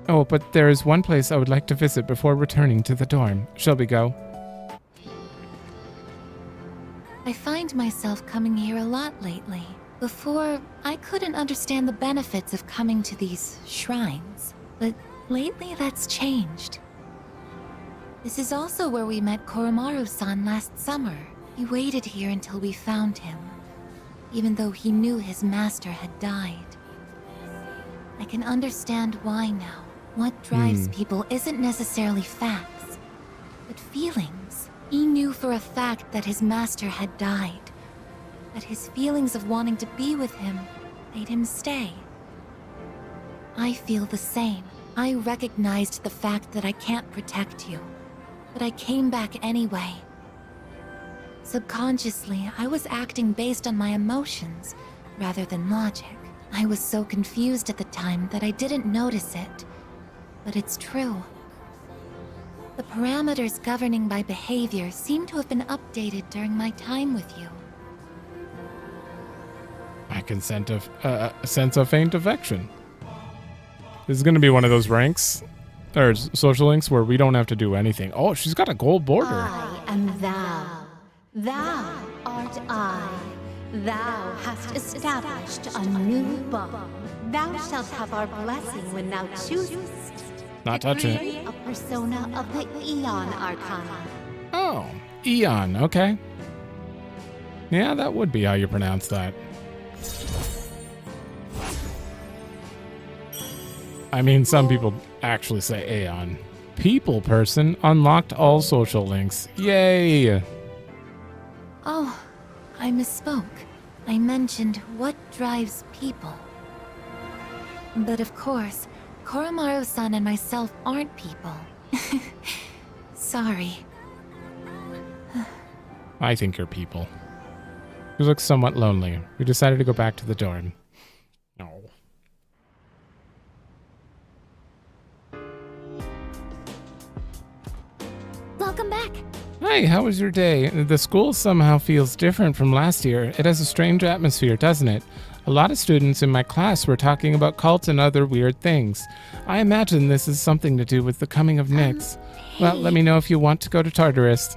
Oh, but there is one place I would like to visit before returning to the dorm. Shall we go? I find myself coming here a lot lately. Before, I couldn't understand the benefits of coming to these shrines, but lately that's changed. This is also where we met Koromaru-san last summer. He waited here until we found him, even though he knew his master had died. I can understand why now. What drives people isn't necessarily facts, but feelings. He knew for a fact that his master had died, that his feelings of wanting to be with him made him stay. I feel the same. I recognized the fact that I can't protect you, but I came back anyway. Subconsciously, I was acting based on my emotions rather than logic. I was so confused at the time that I didn't notice it, but it's true. The parameters governing my behavior seem to have been updated during my time with you. I can sense a faint affection. This is going to be one of those ranks, or social links, where we don't have to do anything. Oh, she's got a gold border. I am thou. Thou art I. Thou hast established a new bond. Thou shalt have our blessing when thou choosest. Not touching Create it. a persona of the Eon Arcana. Oh, Eon, okay. Yeah, that would be how you pronounce that. I mean, some people actually say Aeon. People person unlocked all social links. Yay! Oh, I misspoke. I mentioned what drives people. But of course, Koromaru-san and myself aren't people. Sorry. I think you're people. You look somewhat lonely. We decided to go back to the dorm. No. Welcome back. Hi, how was your day? The school somehow feels different from last year. It has a strange atmosphere, doesn't it? A lot of students in my class were talking about cults and other weird things. I imagine this is something to do with the coming of Nyx. Well, let me know if you want to go to Tartarus.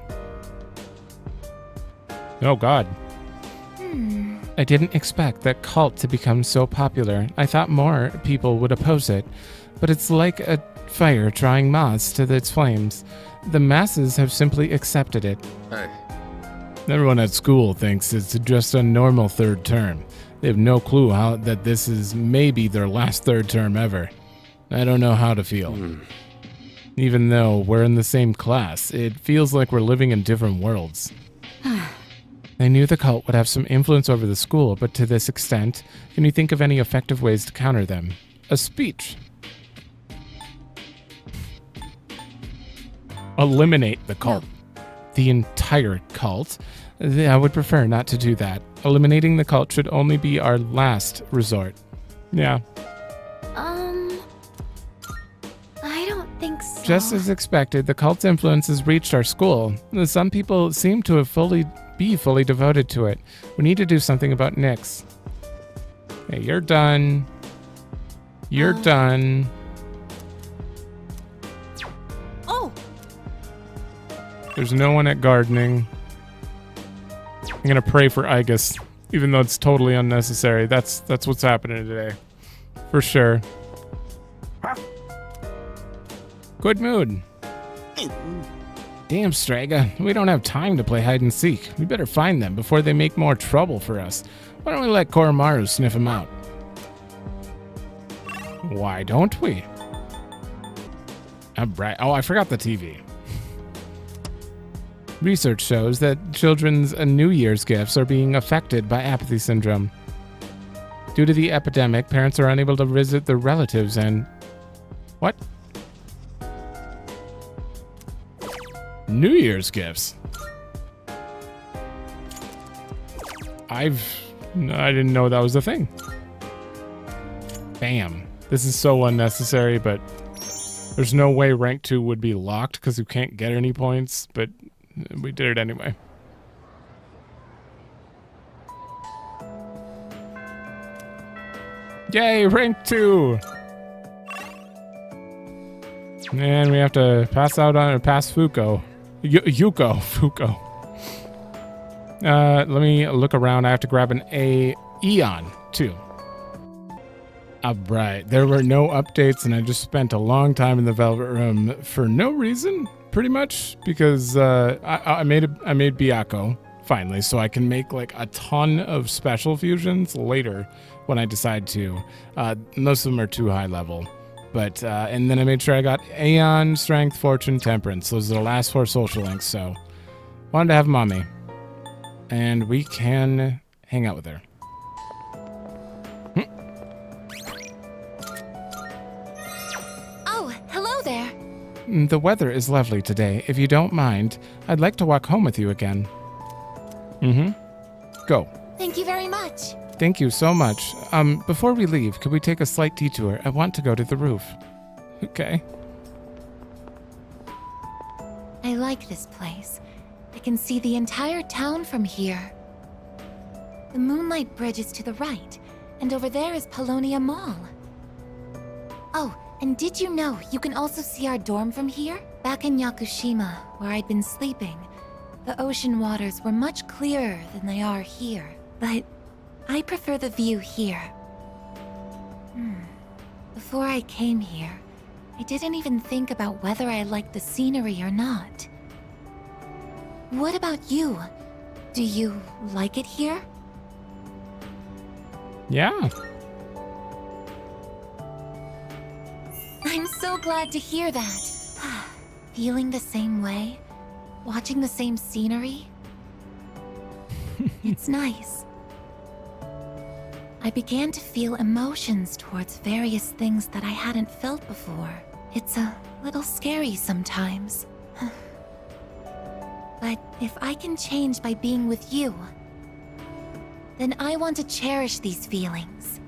Oh god. I didn't expect that cult to become so popular. I thought more people would oppose it. But it's like a fire drawing moths to its flames. The masses have simply accepted it. Hey. Everyone at school thinks it's just a normal third term. They have no clue how that this is maybe their last third term ever. I don't know how to feel. Even though we're in the same class, it feels like we're living in different worlds. I knew the cult would have some influence over the school, but to this extent, can you think of any effective ways to counter them? A speech. Eliminate the cult. No. The entire cult? I would prefer not to do that. Eliminating the cult should only be our last resort. Yeah. I don't think so. Just as expected, the cult's influence has reached our school. Some people seem to have be fully devoted to it. We need to do something about Nyx. Hey, you're done. You're done. Oh! There's no one at gardening. I'm gonna pray for Igus, even though it's totally unnecessary. That's what's happening today. For sure. Good mood. Damn, Straga. We don't have time to play hide and seek. We better find them before they make more trouble for us. Why don't we let Koromaru sniff them out? Why don't we? Oh, I forgot the TV. Research shows that children's New Year's gifts are being affected by apathy syndrome. Due to the epidemic, parents are unable to visit their relatives and... What? New Year's gifts? I didn't know that was a thing. Bam. This is so unnecessary, but there's no way rank 2 would be locked because you can't get any points, but we did it anyway. Yay, rank 2! And we have to pass Fuko. Fuko. Let me look around. I have to grab an Eon, too. Alright, there were no updates, and I just spent a long time in the Velvet Room for no reason, pretty much, because I made Byakuya, finally, so I can make like a ton of special fusions later when I decide to. Most of them are too high level. But, and then I made sure I got Aeon, Strength, Fortune, Temperance. Those are the last 4 social links, so wanted to have them on me. And we can hang out with her. Oh, hello there. The weather is lovely today. If you don't mind, I'd like to walk home with you again. Go. Thank you very much. Thank you so much. Before we leave, could we take a slight detour? I want to go to the roof. Okay. I like this place. I can see the entire town from here. The Moonlight Bridge is to the right, and over there is Polonia Mall. Oh, and did you know you can also see our dorm from here? Back in Yakushima, where I'd been sleeping, the ocean waters were much clearer than they are here. But I prefer the view here. Before I came here, I didn't even think about whether I liked the scenery or not. What about you? Do you like it here? Yeah. I'm so glad to hear that. Feeling the same way? Watching the same scenery? It's nice. I began to feel emotions towards various things that I hadn't felt before. It's a little scary sometimes. But if I can change by being with you, then I want to cherish these feelings.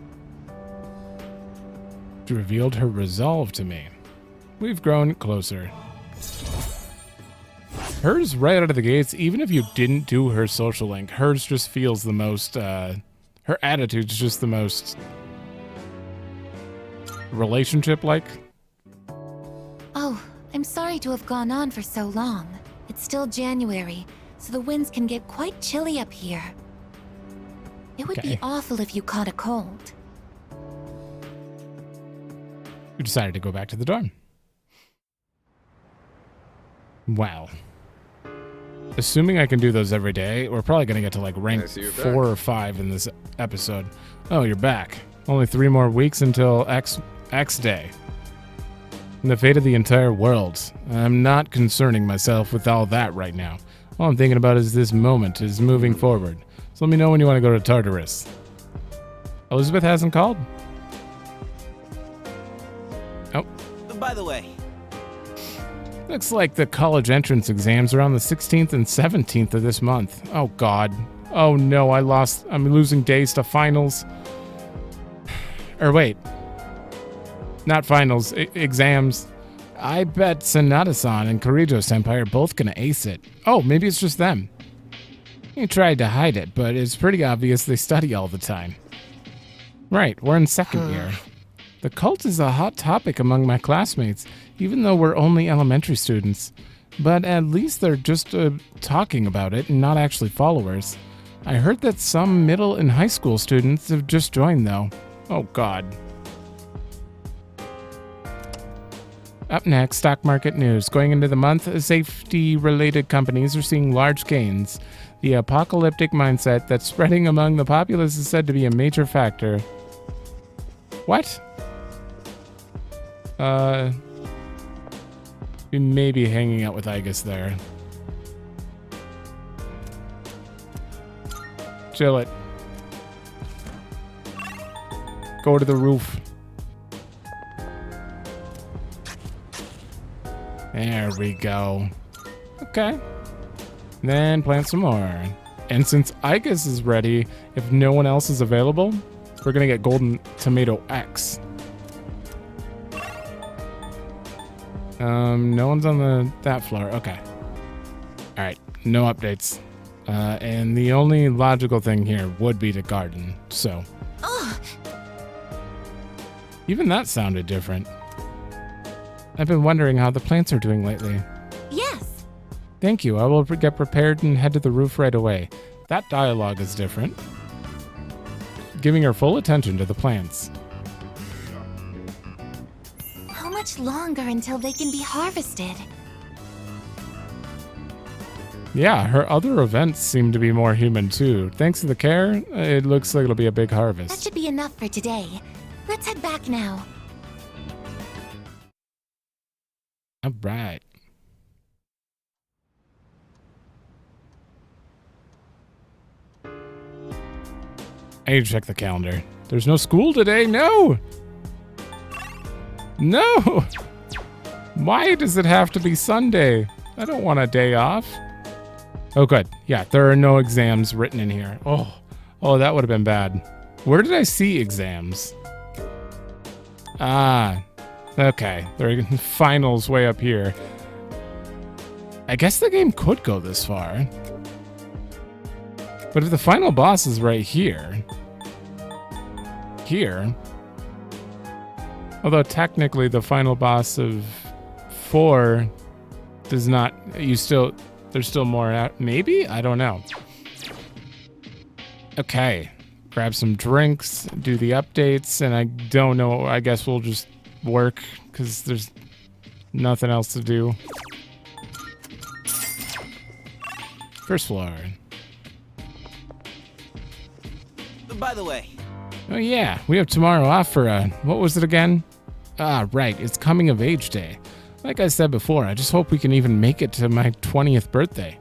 She revealed her resolve to me. We've grown closer. Hers right out of the gates, even if you didn't do her social link, hers just feels the most, her attitude's just the most relationship-like. Oh, I'm sorry to have gone on for so long. It's still January, so the winds can get quite chilly up here. It would be awful if you caught a cold. You decided to go back to the dorm. Wow. Assuming I can do those every day, we're probably going to get to like rank 4 or 5 in this episode. Oh, you're back. Only 3 more weeks until X Day. And the fate of the entire world. I'm not concerning myself with all that right now. All I'm thinking about is this moment is moving forward. So let me know when you want to go to Tartarus. Elizabeth hasn't called? Oh. By the way, Looks like the college entrance exams are on the 16th and 17th of this month. Oh, God. Oh, no, I'm losing days to finals. Or wait. Not finals, exams. I bet Sanada-san and Kirijo-senpai are both gonna ace it. Oh, maybe it's just them. He tried to hide it, but it's pretty obvious they study all the time. Right, we're in second year. The cult is a hot topic among my classmates, even though we're only elementary students. But at least they're just talking about it and not actually followers. I heard that some middle and high school students have just joined, though. Oh, God. Up next, stock market news. Going into the month, safety-related companies are seeing large gains. The apocalyptic mindset that's spreading among the populace is said to be a major factor. What? We may be hanging out with Igus there. Chill it. Go to the roof. There we go. Okay. Then plant some more. And since Igus is ready, if no one else is available, we're gonna get Golden Tomato X. No one's on that floor. Okay. All right. No updates. And the only logical thing here would be to garden. So. Even that sounded different. I've been wondering how the plants are doing lately. Yes. Thank you. I will get prepared and head to the roof right away. That dialogue is different. Giving her full attention to the plants. How much longer until they can be harvested? Yeah, her other events seem to be more human too. Thanks to the care, it looks like it'll be a big harvest. That should be enough for today. Let's head back now. All right. I need to check the calendar. There's no school today. No! No! Why does it have to be Sunday? I don't want a day off. Oh, good. Yeah, there are no exams written in here. Oh, that would have been bad. Where did I see exams? Ah, okay. There are finals way up here. I guess the game could go this far. But if the final boss is right here... Although technically the final boss of 4 does not... There's still more out. Maybe? I don't know. Okay. Grab some drinks, do the updates, and I don't know. I guess we'll just work because there's nothing else to do. First floor. by the way. Oh yeah, we have tomorrow off for what was it again? Ah, right, it's coming of age day. Like I said before, I just hope we can even make it to my 20th birthday.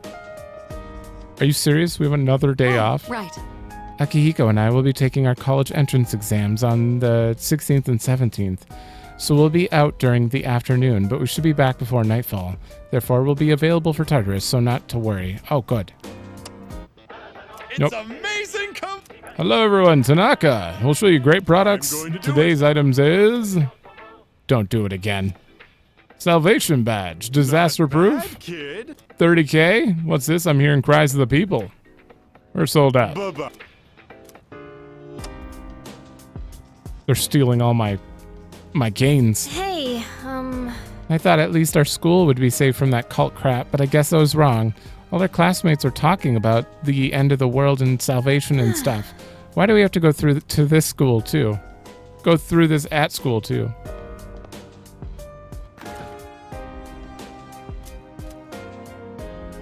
Are you serious? We have another day off? Right. Akihiko and I will be taking our college entrance exams on the 16th and 17th, so we'll be out during the afternoon, but we should be back before nightfall. Therefore, we'll be available for Tartarus, so not to worry. Oh, good. It's amazing. Hello, everyone. Tanaka. We'll show you great products. Today's items is... Don't do it again. Salvation badge. Disaster proof. 30K. What's this? I'm hearing cries of the people. We're sold out. They're stealing all my gains. Hey, I thought at least our school would be safe from that cult crap, but I guess I was wrong. All our classmates are talking about the end of the world and salvation and stuff. Why do we have to go through to this school too? Go through this at school too.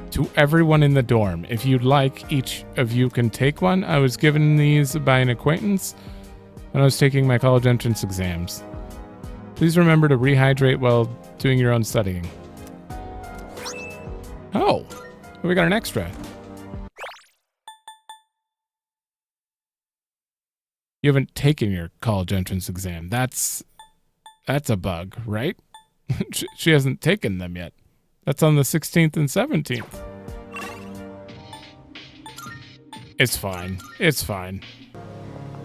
To everyone in the dorm, if you'd like, each of you can take one. I was given these by an acquaintance when I was taking my college entrance exams. Please remember to rehydrate while doing your own studying. Oh, Oh, we got an extra. You haven't taken your college entrance exam. That's a bug, right? She hasn't taken them yet. That's on the 16th and 17th. It's fine. It's fine.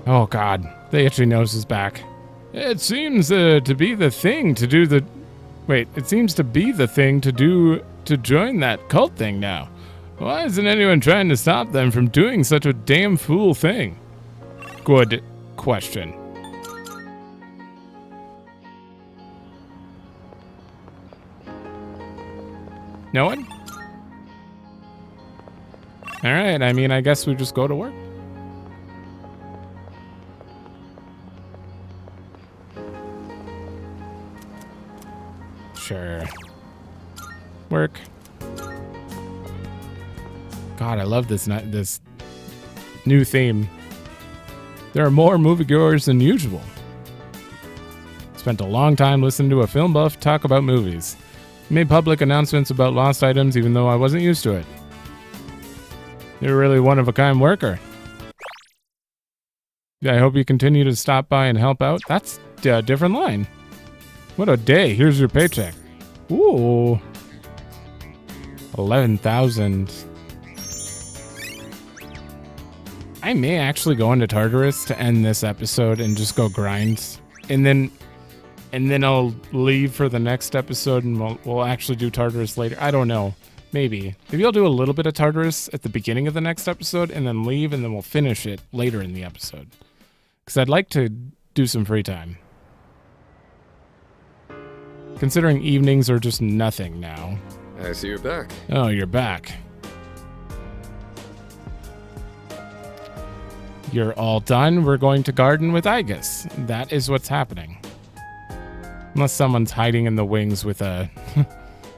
Oh God, the itchy nose is back. It seems to be the thing to do the... Wait, it seems to be the thing to do to join that cult thing now. Why isn't anyone trying to stop them from doing such a damn fool thing? Good question. No one? All right, I mean, I guess we just go to work. Sure. Work. God, I love this new theme. There are more moviegoers than usual. Spent a long time listening to a film buff talk about movies. Made public announcements about lost items even though I wasn't used to it. You're really one-of-a-kind worker. Yeah, I hope you continue to stop by and help out. That's a different line. What a day. Here's your paycheck. Ooh. 11,000. I may actually go into Tartarus to end this episode and just go grind. And then I'll leave for the next episode and we'll actually do Tartarus later. I don't know. Maybe I'll do a little bit of Tartarus at the beginning of the next episode and then leave, and then we'll finish it later in the episode. Because I'd like to do some free time. Considering evenings are just nothing now. I see you're back. Oh, you're back. You're all done. We're going to garden with Igus. That is what's happening. Unless someone's hiding in the wings with a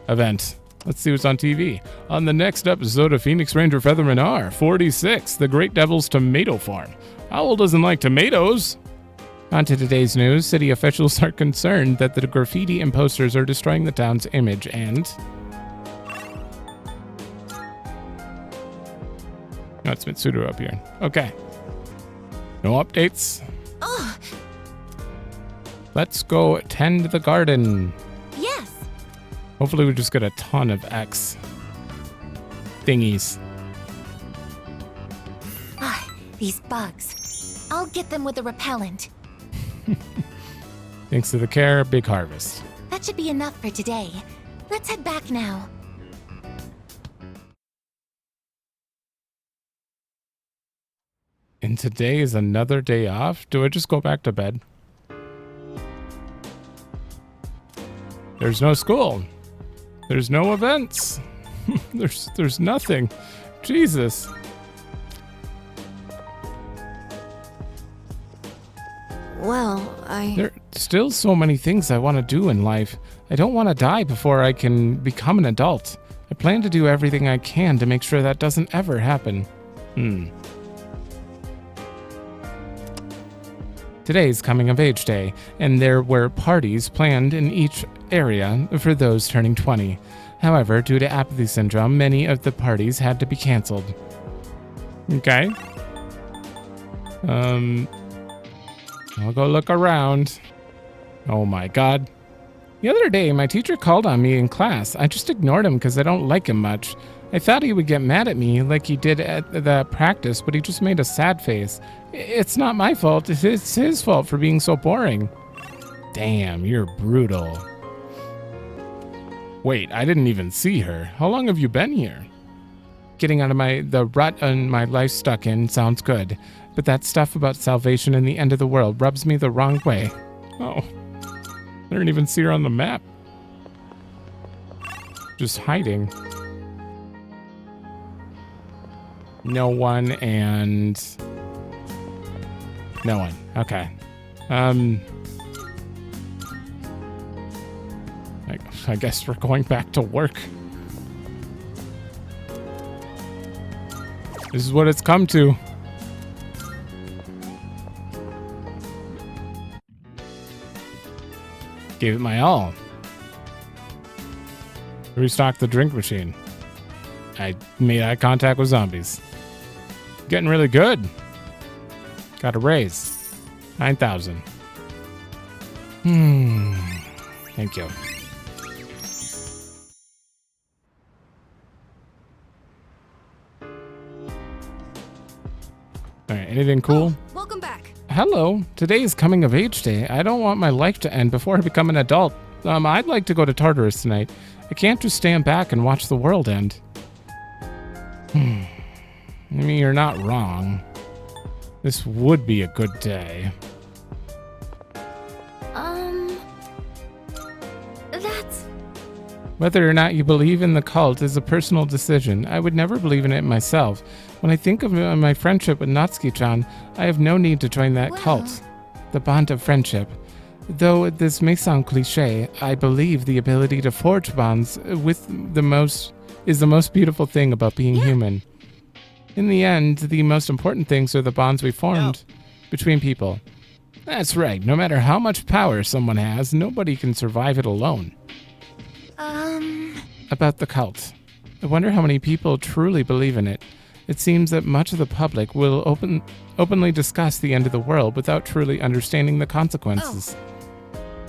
event. Let's see what's on TV. On the next episode of Phoenix Ranger Featherman R46, the Great Devil's Tomato Farm. Owl doesn't like tomatoes. On to today's news. City officials are concerned that the graffiti and posters are destroying the town's image and... No, it's Mitsudo up here. Okay. No updates. Oh. Let's go tend the garden. Yes. Hopefully we just get a ton of X thingies. Ah, these bugs. I'll get them with a repellent. Thanks to the care, big harvest. That should be enough for today. Let's head back now. And today is another day off? Do I just go back to bed? There's no school. There's no events. There's nothing. Jesus. Well, There are still so many things I want to do in life. I don't want to die before I can become an adult. I plan to do everything I can to make sure that doesn't ever happen. Today's Coming of Age Day, and there were parties planned in each area for those turning 20. However, due to apathy syndrome, many of the parties had to be canceled. Okay. I'll go look around. Oh my God. The other day, my teacher called on me in class. I just ignored him because I don't like him much. I thought he would get mad at me like he did at the practice, but he just made a sad face. It's not my fault. It's his fault for being so boring. Damn, you're brutal. Wait, I didn't even see her. How long have you been here? Getting out of the rut and my life stuck in sounds good, but that stuff about salvation and the end of the world rubs me the wrong way. Oh, I didn't even see her on the map. Just hiding. No one and... No one. Okay. I guess we're going back to work. This is what it's come to. Gave it my all. Restock the drink machine. I made eye contact with zombies. Getting really good. Got a raise. 9,000. Thank you. Alright, anything cool? Welcome back. Hello. Today is coming of age day. I don't want my life to end before I become an adult. I'd like to go to Tartarus tonight. I can't just stand back and watch the world end. I mean, you're not wrong. This would be a good day. That's... Whether or not you believe in the cult is a personal decision. I would never believe in it myself. When I think of my friendship with Natsuki-chan, I have no need to join that cult. The bond of friendship. Though this may sound cliche, I believe the ability to forge bonds with is the most beautiful thing about being human. In the end, the most important things are the bonds we formed between people. That's right. No matter how much power someone has, nobody can survive it alone. About the cult. I wonder how many people truly believe in it. It seems that much of the public will openly discuss the end of the world without truly understanding the consequences.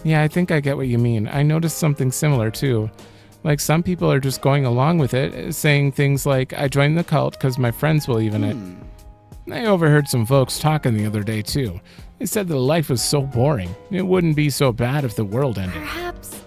Yeah, I think I get what you mean. I noticed something similar too. Like, some people are just going along with it, saying things like, I joined the cult because my friends believe in it. I overheard some folks talking the other day too. They said that life was so boring. It wouldn't be so bad if the world ended. Perhaps.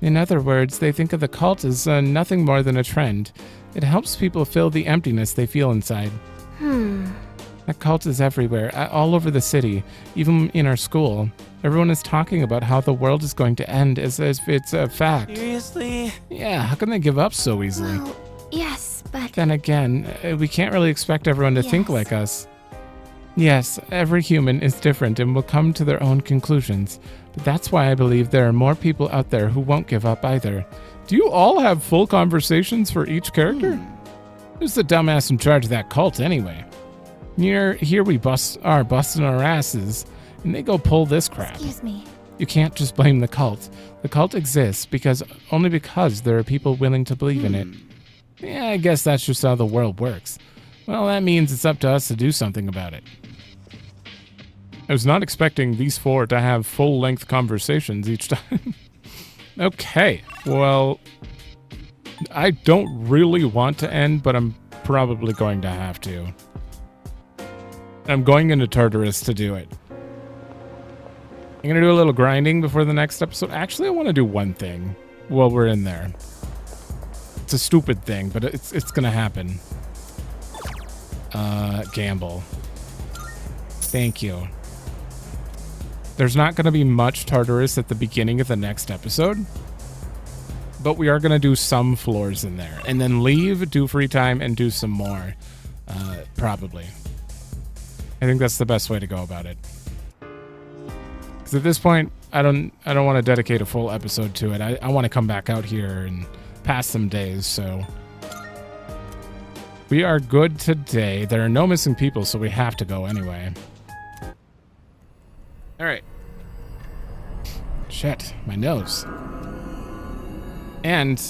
In other words, they think of the cult as nothing more than a trend. It helps people fill the emptiness they feel inside. That cult is everywhere, all over the city, even in our school. Everyone is talking about how the world is going to end as if it's a fact. Seriously? Yeah, how can they give up so easily? Well, yes, but... Then again, we can't really expect everyone to think like us. Yes, every human is different and will come to their own conclusions. But that's why I believe there are more people out there who won't give up either. Do you all have full conversations for each character? Who's the dumbass in charge of that cult anyway? Here we are busting our asses, and they go pull this crap. Excuse me. You can't just blame the cult. The cult exists only because there are people willing to believe in it. Yeah, I guess that's just how the world works. Well, that means it's up to us to do something about it. I was not expecting these four to have full-length conversations each time. Okay, well, I don't really want to end, but I'm probably going to have to. I'm going into Tartarus to do it. I'm going to do a little grinding before the next episode. Actually, I want to do one thing while we're in there. It's a stupid thing, but it's going to happen. Gamble. Thank you. There's not going to be much Tartarus at the beginning of the next episode, but we are going to do some floors in there, and then leave, do free time, and do some more, probably. I think that's the best way to go about it. Because at this point, I don't want to dedicate a full episode to it. I want to come back out here and pass some days, so... We are good today. There are no missing people, so we have to go anyway. Alright. Shit, my nose. And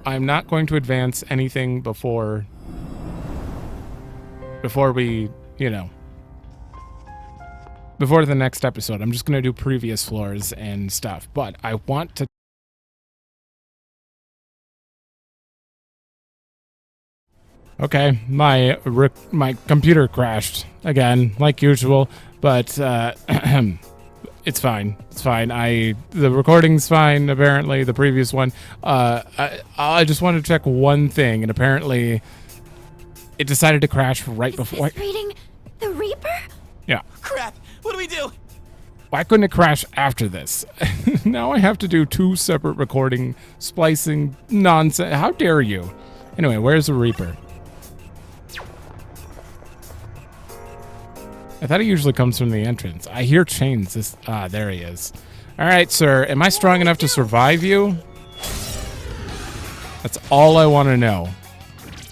I'm not going to advance anything before we, before the next episode. I'm just going to do previous floors and stuff, but I want to... Okay, my computer crashed again, like usual, but it's fine. It's fine. The recording's fine. Apparently, the previous one. I just wanted to check one thing, and apparently, it decided to crash right before. Reading the Reaper? Yeah. Crap! What do we do? Why couldn't it crash after this? Now I have to do 2 separate recording, splicing nonsense. How dare you? Anyway, where's the Reaper? I thought he usually comes from the entrance. I hear chains. There he is. All right, sir. Am I strong enough to survive you? That's all I want to know.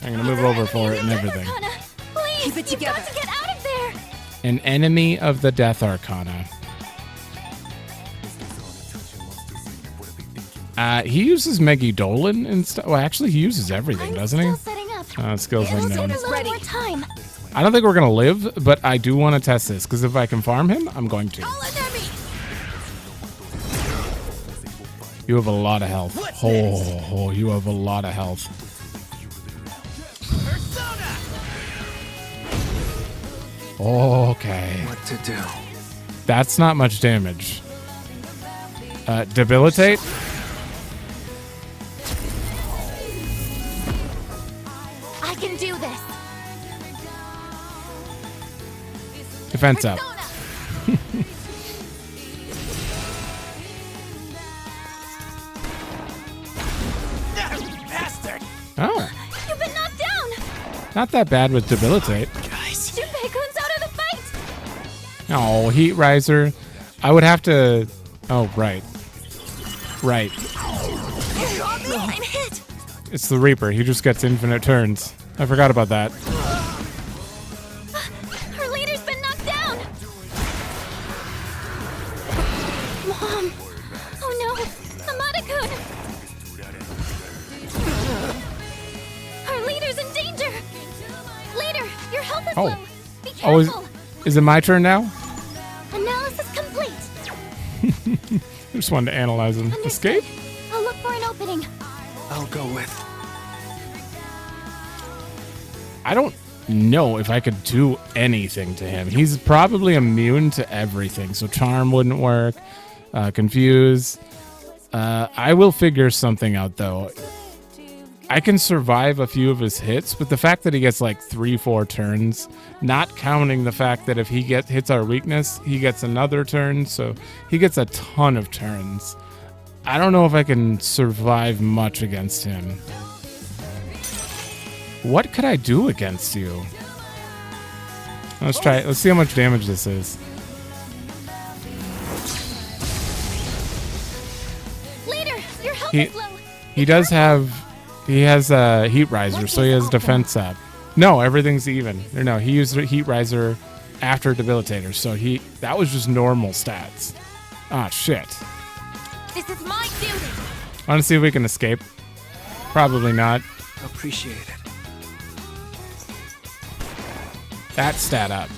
I'm going to move over for it and everything. Please, keep it together. Got to get out of there. An enemy of the Death Arcana. He uses Megidolin and stuff. Well, actually, he uses everything, doesn't he? Setting up. Skills We'll unknown. take a little more time. I don't think we're gonna live, but I do want to test this because if I can farm him, I'm going to. You have a lot of health. Oh, you have a lot of health. Okay. What to do? That's not much damage. Debilitate? I can do this. Defense up. Oh, You've been knocked down. not that bad with debilitate. Junpei-kun's out of the fight. Oh, heat riser. I would have to. Oh, right. Right. I'm hit. It's the Reaper. He just gets infinite turns. I forgot about that. Our leader's been knocked down. Mom. Oh no. Amada-kun. Our leader's in danger. Leader, your health is Oh. low. Be Oh, careful. is it my turn now? Analysis complete. I just wanted to analyze him. Escape? I'll look for an opening. I'll go with. I don't know if I could do anything to him. He's probably immune to everything, so charm wouldn't work. Confuse. I will figure something out, though. I can survive a few of his hits, but the fact that he gets like 3-4 turns, not counting the fact that if he hits our weakness, he gets another turn, so he gets a ton of turns. I don't know if I can survive much against him. What could I do against you? Let's try it. Let's see how much damage this is. Leader, your health is low. He does have... He has a heat riser, so he has defense up. No, everything's even. No, he used a heat riser after debilitator, so that was just normal stats. Ah, shit. This is my duty. I want to see if we can escape. Probably not. Appreciate it. That stat up.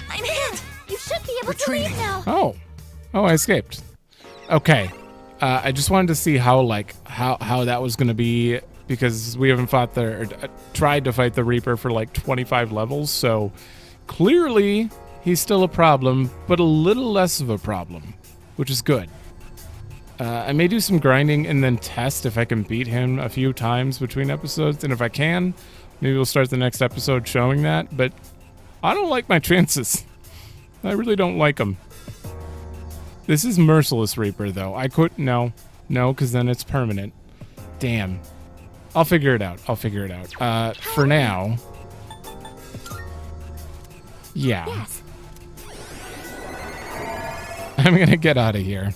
I'm hit. You should be able to leave now. Oh, I escaped. Okay, I just wanted to see how that was gonna be because we haven't fought tried to fight the Reaper for like 25 levels. So clearly he's still a problem, but a little less of a problem, which is good. I may do some grinding and then test if I can beat him a few times between episodes, and if I can, maybe we'll start the next episode showing that. But I don't like my chances. I really don't like them. This is Merciless Reaper, though. I could... No, because then it's permanent. Damn. I'll figure it out. For now... Yeah. Yes. I'm gonna get out of here.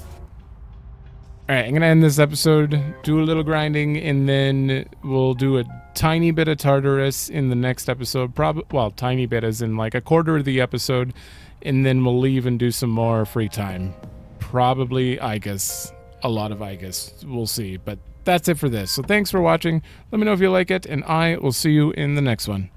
Alright, I'm gonna end this episode, do a little grinding, and then we'll do a tiny bit of Tartarus in the next episode. Well, tiny bit as in like a quarter of the episode, and then we'll leave and do some more free time. Probably Igus. A lot of Igus. We'll see. But that's it for this. So thanks for watching. Let me know if you like it, and I will see you in the next one.